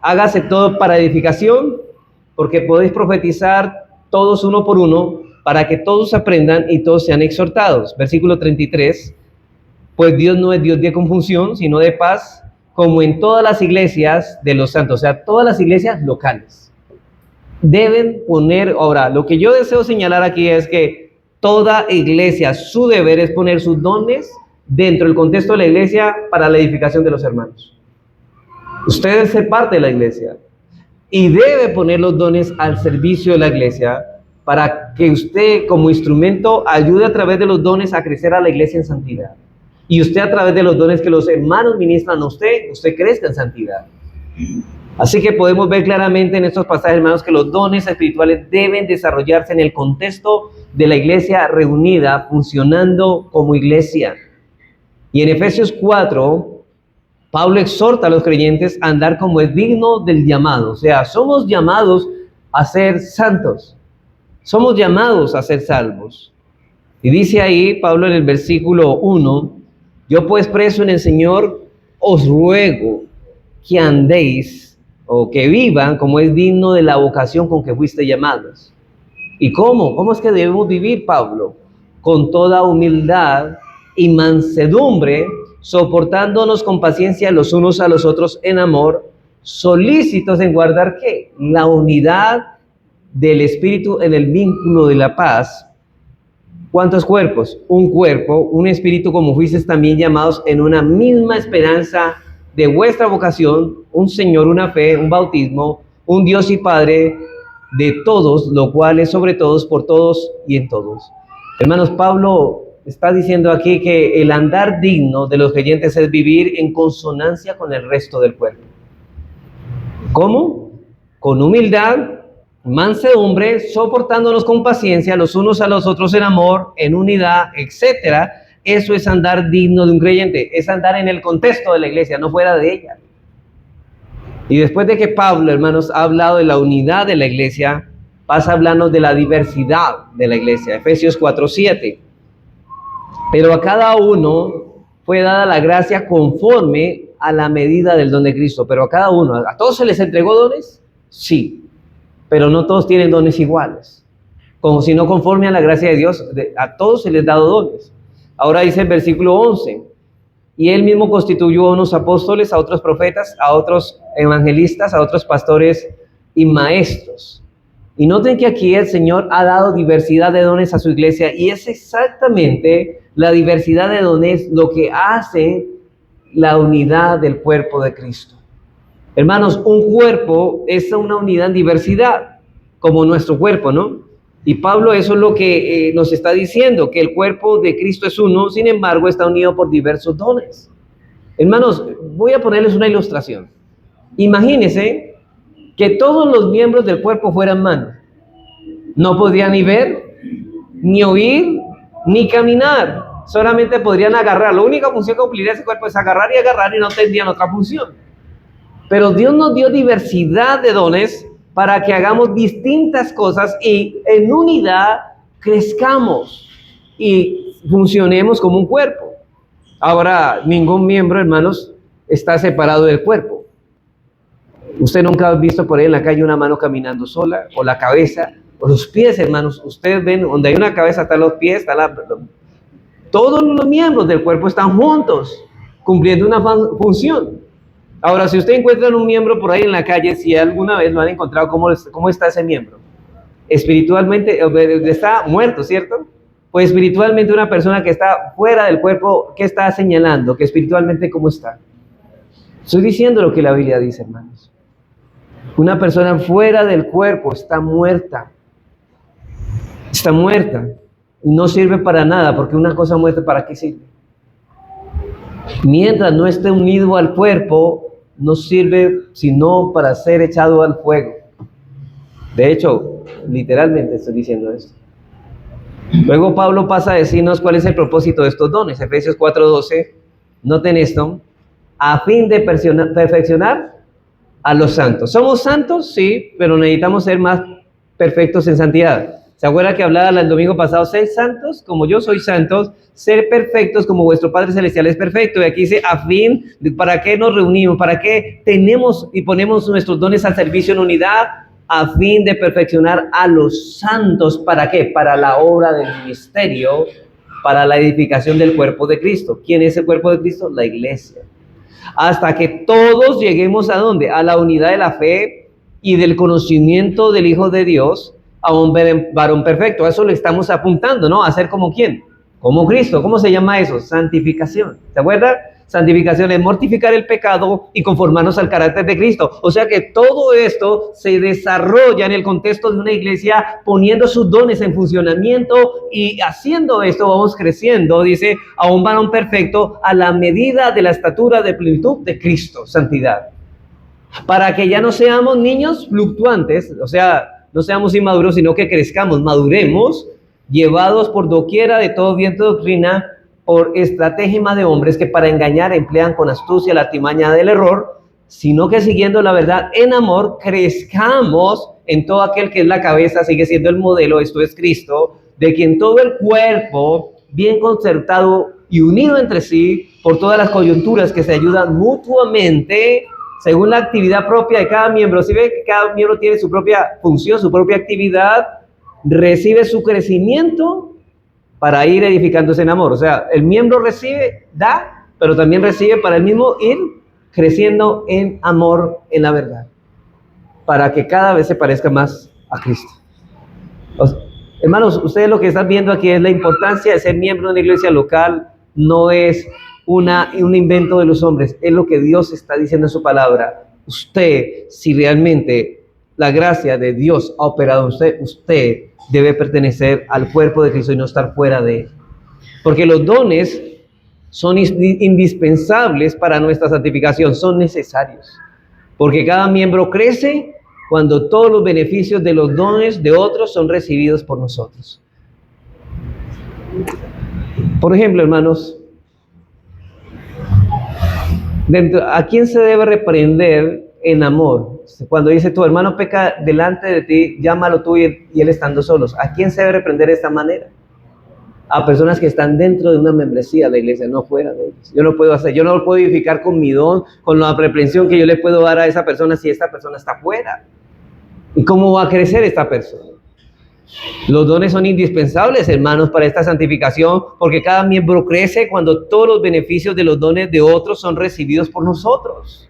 Hágase todo para edificación, porque podéis profetizar todos uno por uno, para que todos aprendan y todos sean exhortados. Versículo 33, pues Dios no es Dios de confusión, sino de paz, como en todas las iglesias de los santos, o sea, todas las iglesias locales. Deben poner, ahora, lo que yo deseo señalar aquí es que toda iglesia, su deber es poner sus dones dentro del contexto de la iglesia para la edificación de los hermanos. Usted debe ser parte de la iglesia y debe poner los dones al servicio de la iglesia para que usted como instrumento ayude a través de los dones a crecer a la iglesia en santidad. Y usted a través de los dones que los hermanos ministran a usted crezca en santidad. Así que podemos ver claramente en estos pasajes, hermanos, que los dones espirituales deben desarrollarse en el contexto de la iglesia reunida, funcionando como iglesia. Y en Efesios 4, Pablo exhorta a los creyentes a andar como es digno del llamado. O sea, somos llamados a ser santos. Somos llamados a ser salvos. Y dice ahí Pablo en el versículo 1, yo pues preso en el Señor, os ruego que andéis o que vivan como es digno de la vocación con que fuiste llamados. ¿Y cómo? ¿Cómo es que debemos vivir, Pablo? Con toda humildad y mansedumbre, soportándonos con paciencia los unos a los otros en amor, solícitos en guardar ¿qué? La unidad del Espíritu en el vínculo de la paz. ¿Cuántos cuerpos? Un cuerpo, un espíritu, como fuisteis también llamados en una misma esperanza de vuestra vocación, un Señor, una fe, un bautismo, un Dios y Padre de todos, lo cual es sobre todos, por todos y en todos. Hermanos, Pablo está diciendo aquí que el andar digno de los creyentes es vivir en consonancia con el resto del cuerpo. ¿Cómo? Con humildad, mansedumbre, soportándonos con paciencia los unos a los otros en amor, en unidad, etcétera. Eso es andar digno de un creyente, es andar en el contexto de la iglesia, no fuera de ella. Y después de que Pablo, hermanos, ha hablado de la unidad de la iglesia, pasa hablando de la diversidad de la iglesia. Efesios 4:7. Pero a cada uno fue dada la gracia conforme a la medida del don de Cristo. Pero a cada uno, ¿a todos se les entregó dones? Sí, pero no todos tienen dones iguales. Como si no conforme a la gracia de Dios, a todos se les ha dado dones. Ahora dice el versículo 11, y él mismo constituyó a unos apóstoles, a otros profetas, a otros evangelistas, a otros pastores y maestros. Y noten que aquí el Señor ha dado diversidad de dones a su iglesia, y es exactamente la diversidad de dones lo que hace la unidad del cuerpo de Cristo. Hermanos, un cuerpo es una unidad en diversidad, como nuestro cuerpo, ¿no? Y Pablo eso es lo que nos está diciendo, que el cuerpo de Cristo es uno, sin embargo está unido por diversos dones. Hermanos, voy a ponerles una ilustración. Imagínense que todos los miembros del cuerpo fueran manos. No podrían ni ver, ni oír, ni caminar. Solamente podrían agarrar. La única función que cumpliría ese cuerpo es agarrar y no tendrían otra función. Pero Dios nos dio diversidad de dones para que hagamos distintas cosas y en unidad crezcamos y funcionemos como un cuerpo. Ahora, ningún miembro, hermanos, está separado del cuerpo. Usted nunca ha visto por ahí en la calle una mano caminando sola, o la cabeza, o los pies, hermanos. Ustedes ven, donde hay una cabeza están los pies, todos los miembros del cuerpo están juntos, cumpliendo una función. Ahora, si usted encuentra un miembro por ahí en la calle, si alguna vez lo han encontrado, ¿cómo está ese miembro? Espiritualmente, está muerto, ¿cierto? Pues espiritualmente una persona que está fuera del cuerpo, ¿qué está señalando? Que espiritualmente, ¿cómo está? Estoy diciendo lo que la Biblia dice, hermanos. Una persona fuera del cuerpo está muerta. Está muerta. Y no sirve para nada, porque una cosa muerta, ¿para qué sirve? Mientras no esté unido al cuerpo, no sirve sino para ser echado al fuego. De hecho, literalmente estoy diciendo esto. Luego Pablo pasa a decirnos cuál es el propósito de estos dones. Efesios 4:12, noten esto, a fin de perfeccionar a los santos. ¿Somos santos? Sí, pero necesitamos ser más perfectos en santidad. ¿Se acuerdan que hablaba el domingo pasado? Ser santos como yo soy santos, ser perfectos como vuestro Padre Celestial es perfecto. Y aquí dice, a fin, ¿para qué nos reunimos? ¿Para qué tenemos y ponemos nuestros dones al servicio en unidad? A fin de perfeccionar a los santos. ¿Para qué? Para la obra del ministerio, para la edificación del cuerpo de Cristo. ¿Quién es el cuerpo de Cristo? La iglesia. Hasta que todos lleguemos ¿a dónde? A la unidad de la fe y del conocimiento del Hijo de Dios, a un varón perfecto. A eso le estamos apuntando, ¿no? A ser como ¿quién? Como Cristo. ¿Cómo se llama eso? Santificación. ¿Se acuerdan? Santificación es mortificar el pecado y conformarnos al carácter de Cristo. O sea que todo esto se desarrolla en el contexto de una iglesia poniendo sus dones en funcionamiento, y haciendo esto vamos creciendo, dice, a un varón perfecto a la medida de la estatura de plenitud de Cristo, santidad. Para que ya no seamos niños fluctuantes, o sea, no seamos inmaduros, sino que crezcamos, maduremos, llevados por doquiera de todo viento de doctrina, por estratagema de hombres que para engañar emplean con astucia la artimaña del error, sino que siguiendo la verdad en amor, crezcamos en todo aquel que es la cabeza, sigue siendo el modelo, esto es Cristo, de quien todo el cuerpo, bien concertado y unido entre sí, por todas las coyunturas que se ayudan mutuamente, según la actividad propia de cada miembro. Si ve que cada miembro tiene su propia función, su propia actividad, recibe su crecimiento para ir edificándose en amor. O sea, el miembro recibe, da, pero también recibe para el mismo ir creciendo en amor, en la verdad, para que cada vez se parezca más a Cristo. Hermanos, ustedes lo que están viendo aquí es la importancia de ser miembro de una iglesia local. No es un invento de los hombres, es lo que Dios está diciendo en su palabra. Usted, si realmente la gracia de Dios ha operado en usted debe pertenecer al cuerpo de Cristo y no estar fuera de él. Porque los dones son indispensables para nuestra santificación, son necesarios. Porque cada miembro crece cuando todos los beneficios de los dones de otros son recibidos por nosotros. Por ejemplo, hermanos, ¿a quién se debe reprender en amor? Cuando dice tu hermano peca delante de ti, llámalo tú y él estando solos. ¿A quién se debe reprender de esta manera? A personas que están dentro de una membresía de la iglesia, no fuera de ellos. Yo no lo puedo edificar con mi don, con la reprensión que yo le puedo dar a esa persona si esta persona está fuera. ¿Y cómo va a crecer esta persona? Los dones son indispensables, hermanos, para esta santificación, porque cada miembro crece cuando todos los beneficios de los dones de otros son recibidos por nosotros.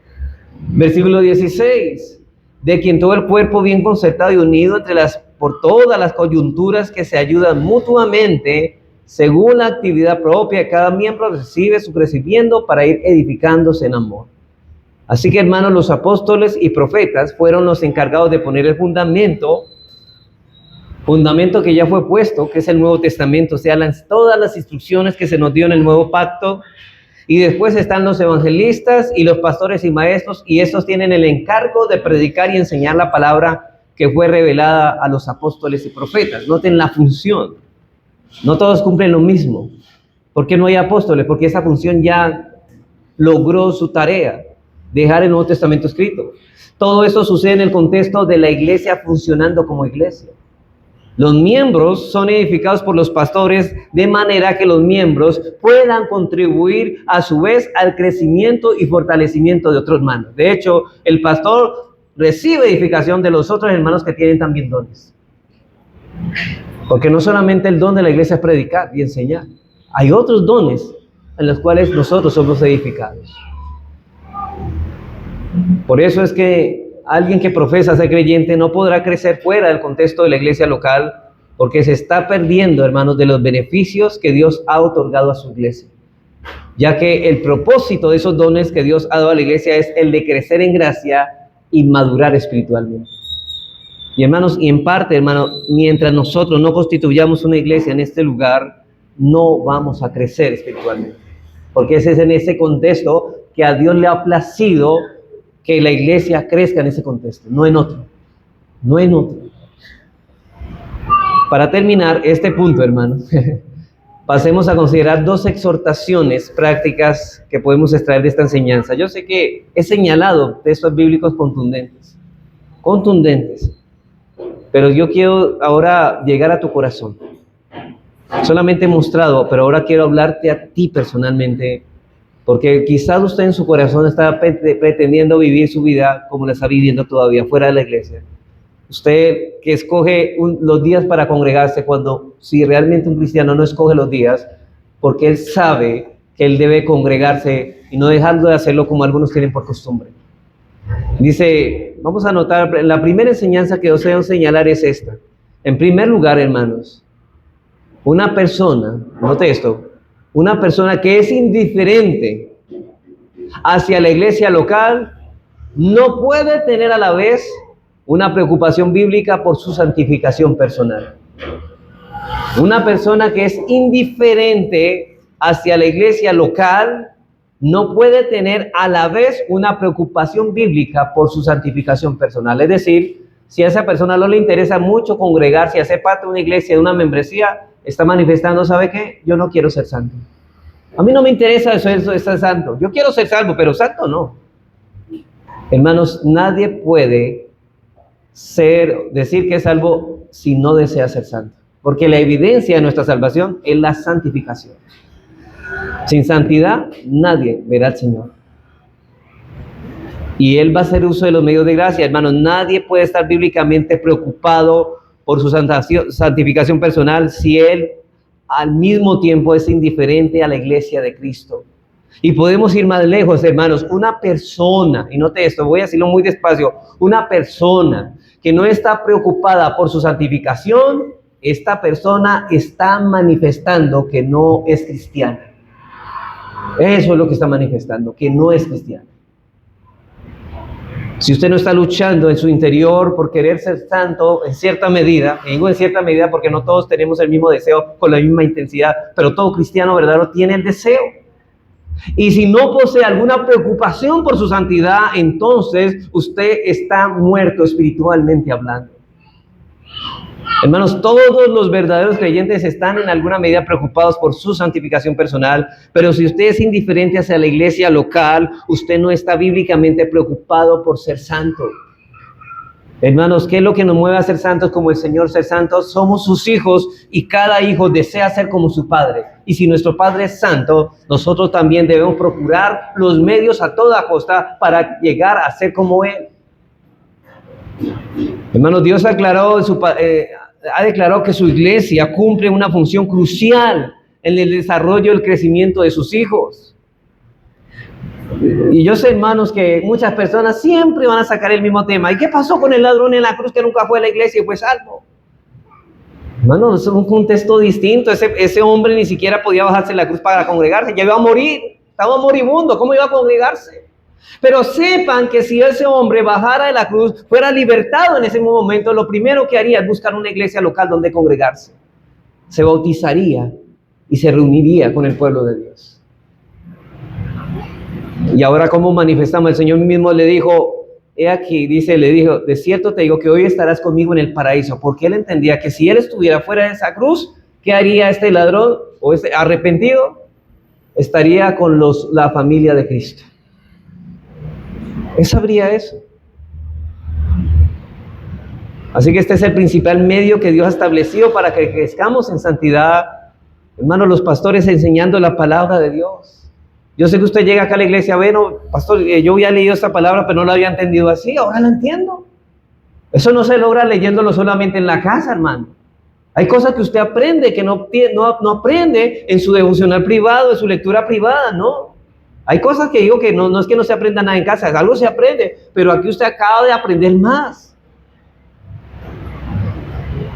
Versículo 16, de quien todo el cuerpo bien concertado y unido por todas las coyunturas que se ayudan mutuamente, según la actividad propia de cada miembro, recibe su crecimiento para ir edificándose en amor. Así que, hermanos, los apóstoles y profetas fueron los encargados de poner el fundamento que ya fue puesto, que es el Nuevo Testamento, o sea, todas las instrucciones que se nos dio en el Nuevo Pacto. Y después están los evangelistas y los pastores y maestros, y estos tienen el encargo de predicar y enseñar la palabra que fue revelada a los apóstoles y profetas. Noten la función. No todos cumplen lo mismo. ¿Por qué no hay apóstoles? Porque esa función ya logró su tarea, dejar el Nuevo Testamento escrito. Todo esto sucede en el contexto de la iglesia funcionando como iglesia. Los miembros son edificados por los pastores de manera que los miembros puedan contribuir a su vez al crecimiento y fortalecimiento de otros hermanos. De hecho, el pastor recibe edificación de los otros hermanos que tienen también dones. Porque no solamente el don de la iglesia es predicar y enseñar. Hay otros dones en los cuales nosotros somos edificados. Por eso es que alguien que profesa ser creyente no podrá crecer fuera del contexto de la iglesia local, porque se está perdiendo, hermanos, de los beneficios que Dios ha otorgado a su iglesia. Ya que el propósito de esos dones que Dios ha dado a la iglesia es el de crecer en gracia y madurar espiritualmente. Y hermanos, y en parte, hermanos, mientras nosotros no constituyamos una iglesia en este lugar, no vamos a crecer espiritualmente. porque ese es en ese contexto que a Dios le ha placido que la iglesia crezca en ese contexto, no en otro, no en otro. Para terminar este punto, hermanos, pasemos a considerar dos exhortaciones prácticas que podemos extraer de esta enseñanza. Yo sé que he señalado textos bíblicos contundentes, pero yo quiero ahora llegar a tu corazón. Solamente he mostrado, pero ahora quiero hablarte a ti personalmente, porque quizás usted en su corazón está pretendiendo vivir su vida como la está viviendo todavía, fuera de la iglesia. Usted que escoge los días para congregarse, cuando si realmente un cristiano no escoge los días, porque él sabe que él debe congregarse y no dejando de hacerlo como algunos tienen por costumbre. Dice, vamos a notar, la primera enseñanza que os debo señalar es esta. En primer lugar, hermanos, una persona, note esto, una persona que es indiferente hacia la iglesia local no puede tener a la vez una preocupación bíblica por su santificación personal. Una persona que es indiferente hacia la iglesia local no puede tener a la vez una preocupación bíblica por su santificación personal. Es decir, si a esa persona no le interesa mucho congregarse, hacer parte de una iglesia, de una membresía, está manifestando, ¿sabe qué? Yo no quiero ser santo. A mí no me interesa eso de ser santo. Yo quiero ser salvo, pero santo no. Hermanos, nadie puede decir que es salvo si no desea ser santo. Porque la evidencia de nuestra salvación es la santificación. Sin santidad, nadie verá al Señor. Y Él va a hacer uso de los medios de gracia. Hermanos, nadie puede estar bíblicamente preocupado por su santificación personal si Él al mismo tiempo es indiferente a la iglesia de Cristo. Y podemos ir más lejos, hermanos. Una persona, y note esto, voy a decirlo muy despacio, una persona que no está preocupada por su santificación, esta persona está manifestando que no es cristiana. Eso es lo que está manifestando, que no es cristiana. Si usted no está luchando en su interior por querer ser santo en cierta medida, y digo en cierta medida porque no todos tenemos el mismo deseo con la misma intensidad, pero todo cristiano verdadero tiene el deseo. Y si no posee alguna preocupación por su santidad, entonces usted está muerto espiritualmente hablando. Hermanos, todos los verdaderos creyentes están en alguna medida preocupados por su santificación personal, pero si usted es indiferente hacia la iglesia local, usted no está bíblicamente preocupado por ser santo. Hermanos, ¿qué es lo que nos mueve a ser santos como el Señor ser santos? Somos sus hijos y cada hijo desea ser como su padre. Y si nuestro Padre es santo, nosotros también debemos procurar los medios a toda costa para llegar a ser como Él. Hermanos, Dios ha declarado que su iglesia cumple una función crucial en el desarrollo y el crecimiento de sus hijos. Y yo sé, hermanos, que muchas personas siempre van a sacar el mismo tema. ¿Y qué pasó con el ladrón en la cruz que nunca fue a la iglesia y fue salvo? Hermanos, es un contexto distinto. Ese hombre ni siquiera podía bajarse de la cruz para congregarse. Ya iba a morir, estaba moribundo. ¿Cómo iba a congregarse? Pero sepan que si ese hombre bajara de la cruz, fuera libertado en ese momento, lo primero que haría es buscar una iglesia local donde congregarse. Se bautizaría y se reuniría con el pueblo de Dios. Y ahora, ¿cómo manifestamos? El Señor mismo le dijo, he aquí, le dijo, de cierto te digo que hoy estarás conmigo en el paraíso. Porque él entendía que si él estuviera fuera de esa cruz, ¿qué haría este ladrón o este arrepentido? Estaría con la familia de Cristo. Él sabría eso. Así que este es el principal medio que Dios ha establecido para que crezcamos en santidad. Hermanos, los pastores enseñando la palabra de Dios. Yo sé que usted llega acá a la iglesia, bueno, pastor, yo había leído esta palabra, pero no la había entendido así, ahora la entiendo. Eso no se logra leyéndolo solamente en la casa, hermano. Hay cosas que usted aprende que no aprende en su devocional privado, en su lectura privada, ¿no? Hay cosas que digo que no es que no se aprenda nada en casa, algo se aprende, pero aquí usted acaba de aprender más.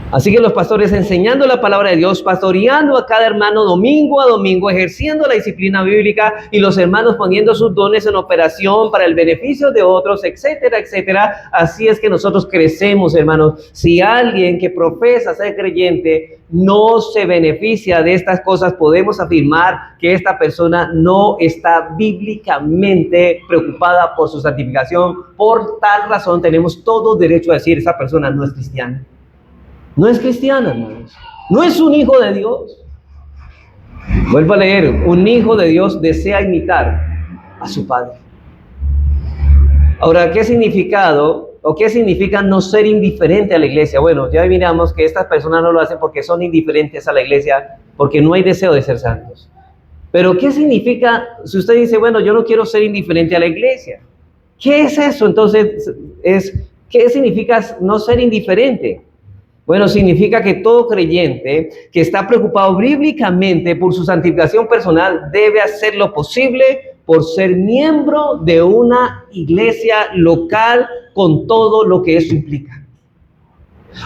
Así que los pastores enseñando la palabra de Dios, pastoreando a cada hermano domingo a domingo, ejerciendo la disciplina bíblica, y los hermanos poniendo sus dones en operación para el beneficio de otros, etcétera, etcétera. Así es que nosotros crecemos, hermanos. Si alguien que profesa ser creyente no se beneficia de estas cosas, podemos afirmar que esta persona no está bíblicamente preocupada por su santificación. Por tal razón tenemos todo derecho a decir, esa persona no es cristiana. No es cristiana, hermanos. No es un hijo de Dios. Vuelvo a leer. Un hijo de Dios desea imitar a su padre. Ahora, ¿qué significado o qué significa no ser indiferente a la iglesia? Bueno, ya miramos que estas personas no lo hacen porque son indiferentes a la iglesia, porque no hay deseo de ser santos. Pero ¿qué significa si usted dice, bueno, yo no quiero ser indiferente a la iglesia? ¿Qué es eso? Entonces, ¿qué significa no ser indiferente? Bueno, significa que todo creyente que está preocupado bíblicamente por su santificación personal debe hacer lo posible por ser miembro de una iglesia local con todo lo que eso implica.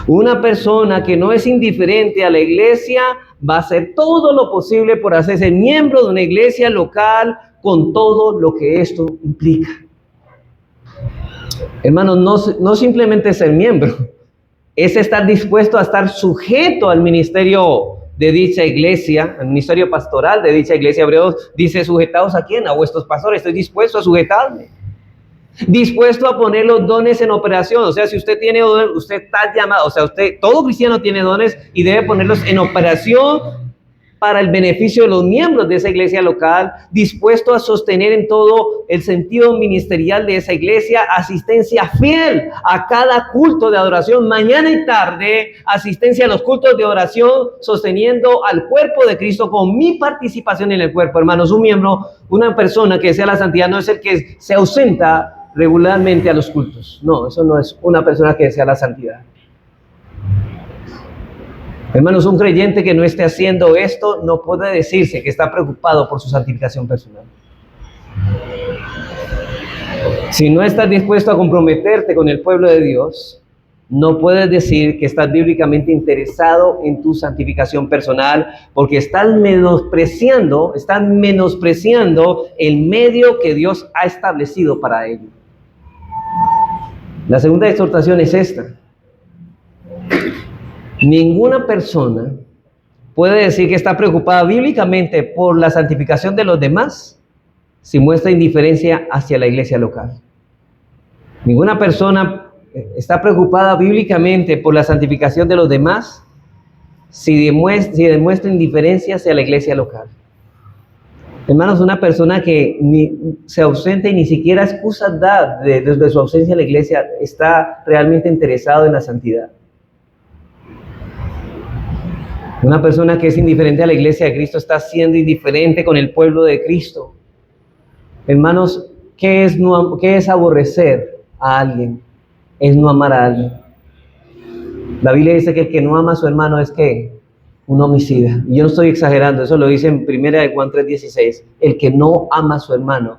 Una persona que no es indiferente a la iglesia va a hacer todo lo posible por hacerse miembro de una iglesia local con todo lo que esto implica. Hermanos, no simplemente ser miembro, es estar dispuesto a estar sujeto al ministerio de dicha iglesia, al ministerio pastoral de dicha iglesia. Hebreos dice, sujetaos ¿a quién? A vuestros pastores. Estoy dispuesto a sujetarme. Dispuesto a poner los dones en operación. O sea, si usted tiene dones, usted está llamado, o sea, todo cristiano tiene dones y debe ponerlos en operación para el beneficio de los miembros de esa iglesia local, dispuesto a sostener en todo el sentido ministerial de esa iglesia, asistencia fiel a cada culto de adoración, mañana y tarde, asistencia a los cultos de oración, sosteniendo al cuerpo de Cristo con mi participación en el cuerpo. Hermanos, un miembro, una persona que desea la santidad no es el que se ausenta regularmente a los cultos. No, eso no es una persona que desea la santidad. Hermanos, un creyente que no esté haciendo esto no puede decirse que está preocupado por su santificación personal. Si no estás dispuesto a comprometerte con el pueblo de Dios, no puedes decir que estás bíblicamente interesado en tu santificación personal, porque estás menospreciando el medio que Dios ha establecido para ello. La segunda exhortación es esta. Ninguna persona puede decir que está preocupada bíblicamente por la santificación de los demás si muestra indiferencia hacia la iglesia local. Ninguna persona está preocupada bíblicamente por la santificación de los demás si demuestra indiferencia hacia la iglesia local. Hermanos, una persona que se ausenta y ni siquiera excusas da desde su ausencia en la iglesia está realmente interesado en la santidad. Una persona que es indiferente a la iglesia de Cristo está siendo indiferente con el pueblo de Cristo. Hermanos, ¿qué es aborrecer a alguien? Es no amar a alguien. La Biblia dice que el que no ama a su hermano es ¿qué? Un homicida. Y yo no estoy exagerando, eso lo dice en 1 Juan 3:16. El que no ama a su hermano,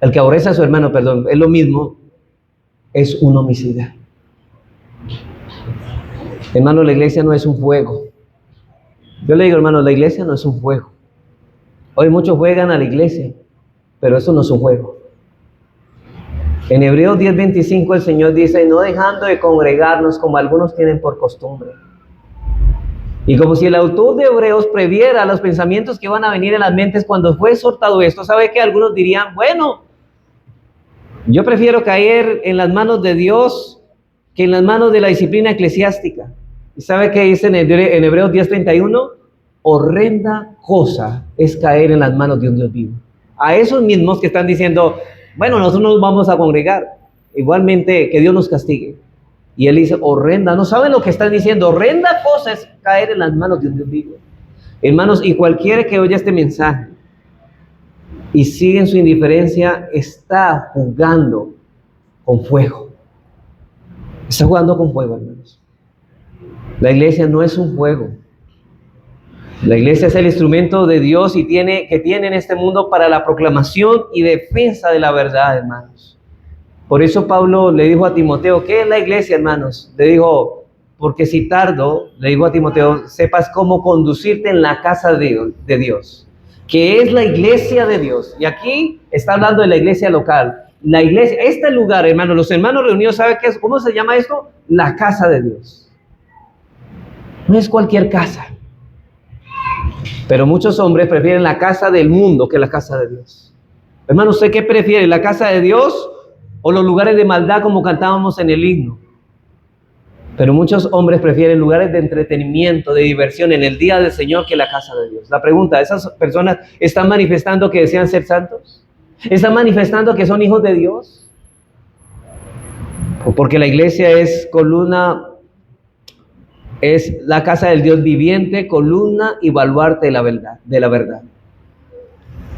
el que aborrece a su hermano, perdón, es lo mismo, es un homicida. Hermano, la iglesia no es un juego. Yo le digo, hermano, la iglesia no es un juego. Hoy muchos juegan a la iglesia, pero eso no es un juego. En Hebreos 10:25 el Señor dice, no dejando de congregarnos como algunos tienen por costumbre. Y como si el autor de Hebreos previera los pensamientos que van a venir en las mentes cuando fue exhortado esto, ¿sabe que algunos dirían, bueno, yo prefiero caer en las manos de Dios que en las manos de la disciplina eclesiástica? ¿Y sabe qué dice en Hebreos 10:31? Horrenda cosa es caer en las manos de un Dios vivo. A esos mismos que están diciendo, bueno, nosotros nos vamos a congregar, igualmente que Dios nos castigue. Y él dice, horrenda, no saben lo que están diciendo, horrenda cosa es caer en las manos de un Dios vivo. Hermanos, y cualquiera que oya este mensaje y sigue en su indiferencia, está jugando con fuego. Está jugando con fuego, hermanos. La iglesia no es un juego. La iglesia es el instrumento de Dios que tiene en este mundo para la proclamación y defensa de la verdad, hermanos. Por eso Pablo le dijo a Timoteo, ¿qué es la iglesia, hermanos? Le dijo, porque si tardo, le digo a Timoteo, sepas cómo conducirte en la casa de Dios, que es la iglesia de Dios. Y aquí está hablando de la iglesia local. La iglesia, este lugar, hermanos, los hermanos reunidos, ¿saben qué es? ¿Cómo se llama esto? La casa de Dios. No es cualquier casa. Pero muchos hombres prefieren la casa del mundo que la casa de Dios. Hermano, ¿usted qué prefiere? ¿La casa de Dios o los lugares de maldad como cantábamos en el himno? Pero muchos hombres prefieren lugares de entretenimiento, de diversión en el día del Señor que la casa de Dios. La pregunta, ¿esas personas están manifestando que desean ser santos? ¿Están manifestando que son hijos de Dios? Porque la iglesia es columna, es la casa del Dios viviente, columna y baluarte de la verdad.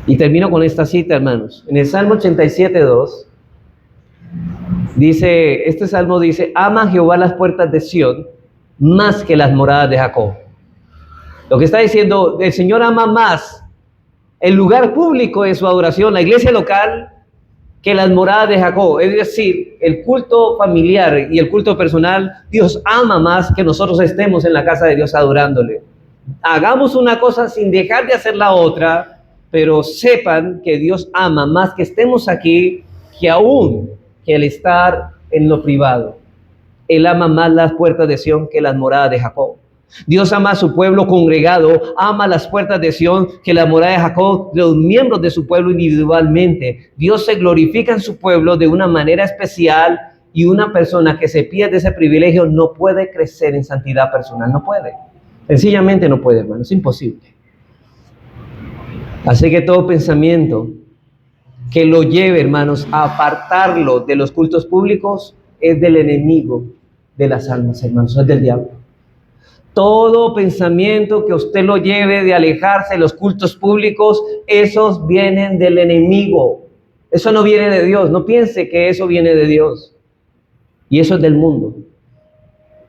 Y termino con esta cita, hermanos. En el Salmo 87:2 dice, este salmo dice: ama Jehová las puertas de Sión más que las moradas de Jacob. Lo que está diciendo, el Señor ama más el lugar público de su adoración, la iglesia local, que las moradas de Jacob. Es decir, el culto familiar y el culto personal, Dios ama más que nosotros estemos en la casa de Dios adorándole. Hagamos una cosa sin dejar de hacer la otra, pero sepan que Dios ama más que estemos aquí que aún que el estar en lo privado. Él ama más las puertas de Sión que las moradas de Jacob. Dios ama a su pueblo congregado, ama las puertas de Sión que la morada de Jacob, los miembros de su pueblo individualmente. Dios se glorifica en su pueblo de una manera especial, y una persona que se pierde ese privilegio no puede crecer en santidad personal, no puede. Sencillamente no puede, hermano, es imposible. Así que todo pensamiento que lo lleve, hermanos, a apartarlo de los cultos públicos es del enemigo de las almas, hermanos, es del diablo. Todo pensamiento que usted lo lleve de alejarse de los cultos públicos, esos vienen del enemigo. Eso no viene de Dios. No piense que eso viene de Dios. Y eso es del mundo.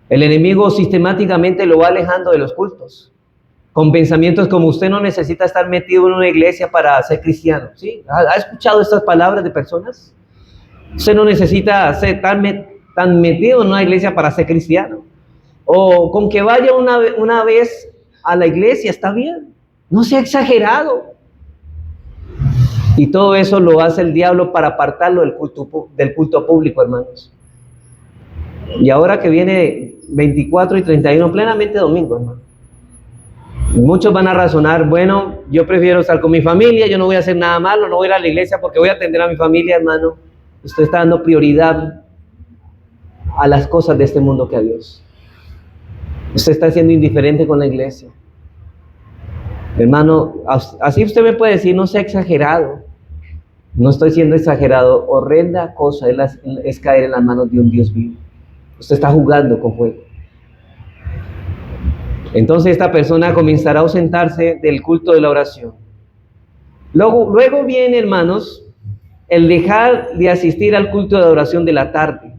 El enemigo sistemáticamente lo va alejando de los cultos, con pensamientos como: usted no necesita estar metido en una iglesia para ser cristiano. ¿Sí? ¿Ha escuchado estas palabras de personas? Usted no necesita ser tan metido en una iglesia para ser cristiano. O con que vaya una vez a la iglesia está bien. No sea exagerado. Y todo eso lo hace el diablo para apartarlo del culto público, hermanos. Y ahora que viene 24 y 31, plenamente domingo, hermano. Muchos van a razonar: bueno, yo prefiero estar con mi familia, yo no voy a hacer nada malo, no voy a ir a la iglesia porque voy a atender a mi familia, hermano. Usted está dando prioridad a las cosas de este mundo que a Dios. Usted está siendo indiferente con la iglesia. Hermano, así usted me puede decir: no sea exagerado. No estoy siendo exagerado. Horrenda cosa es caer en las manos de un Dios vivo. Usted está jugando con fuego. Entonces esta persona comenzará a ausentarse del culto de la oración. Luego viene, hermanos, el dejar de asistir al culto de oración de la tarde.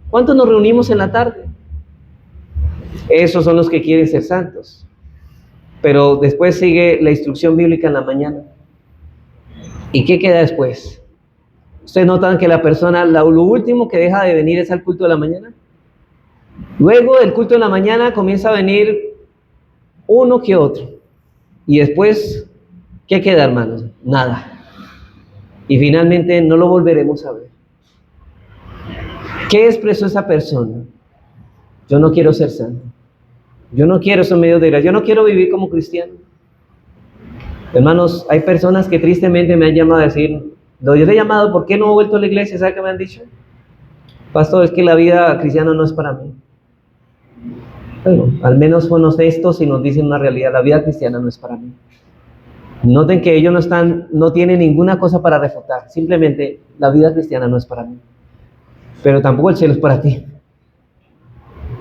¿Cuántos nos reunimos en la tarde? Esos son los que quieren ser santos. Pero después sigue la instrucción bíblica en la mañana. ¿Y qué queda después? ¿Ustedes notan que la persona, lo último que deja de venir es al culto de la mañana? Luego del culto de la mañana comienza a venir uno que otro. Y después, ¿qué queda, hermanos? Nada. Y finalmente no lo volveremos a ver. ¿Qué expresó esa persona? Yo no quiero ser santo. Yo no quiero esos medios de gracia. Yo no quiero vivir como cristiano. Hermanos, hay personas que tristemente me han llamado a decir: yo le he llamado, ¿por qué no he vuelto a la iglesia? ¿Sabe qué me han dicho? Pastor, es que la vida cristiana no es para mí. Bueno, al menos son honestos y nos dicen una realidad: la vida cristiana no es para mí. Noten que ellos no tienen ninguna cosa para refutar. Simplemente, la vida cristiana no es para mí. Pero tampoco el cielo es para ti.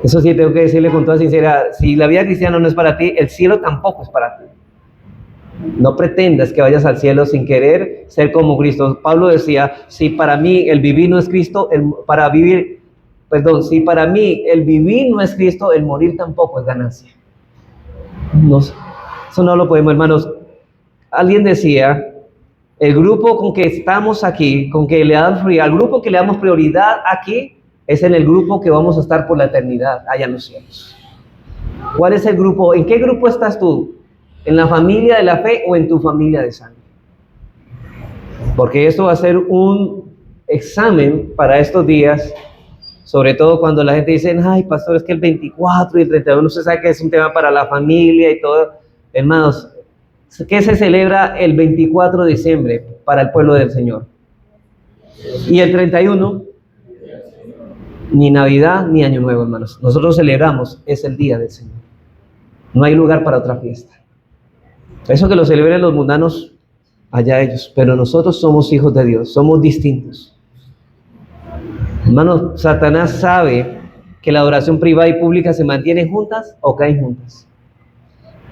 Eso sí, tengo que decirle con toda sinceridad: si la vida cristiana no es para ti, el cielo tampoco es para ti. No pretendas que vayas al cielo sin querer ser como Cristo. Pablo decía: si para mí el vivir no es Cristo, si para mí el vivir no es Cristo, el morir tampoco es ganancia. Eso no lo podemos, hermanos. Alguien decía: el grupo con que estamos aquí, al grupo que le damos prioridad aquí, es en el grupo que vamos a estar por la eternidad allá en los cielos. ¿Cuál es el grupo? ¿En qué grupo estás tú? ¿En la familia de la fe o en tu familia de sangre? Porque esto va a ser un examen para estos días, sobre todo cuando la gente dice, ay, pastor, es que el 24 y el 31, usted sabe que es un tema para la familia y todo. Hermanos, ¿qué se celebra el 24 de diciembre para el pueblo del Señor? Y el 31, ni Navidad ni Año Nuevo, hermanos. Nosotros celebramos, es el día del Señor. No hay lugar para otra fiesta. Eso que lo celebren los mundanos, allá ellos, pero nosotros somos hijos de Dios, somos distintos. Hermanos, Satanás sabe que la adoración privada y pública se mantienen juntas o caen juntas.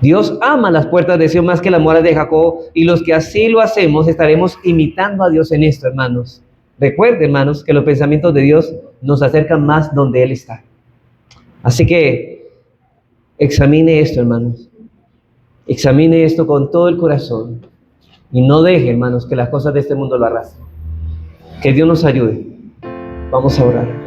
Dios ama las puertas de Sion más que las moras de Jacob, y los que así lo hacemos estaremos imitando a Dios en esto, hermanos. Recuerden, hermanos, que los pensamientos de Dios nos acercan más donde Él está. Así que examine esto, hermanos. Examine esto con todo el corazón y no deje, hermanos, que las cosas de este mundo lo arrastren. Que Dios nos ayude. Vamos a orar.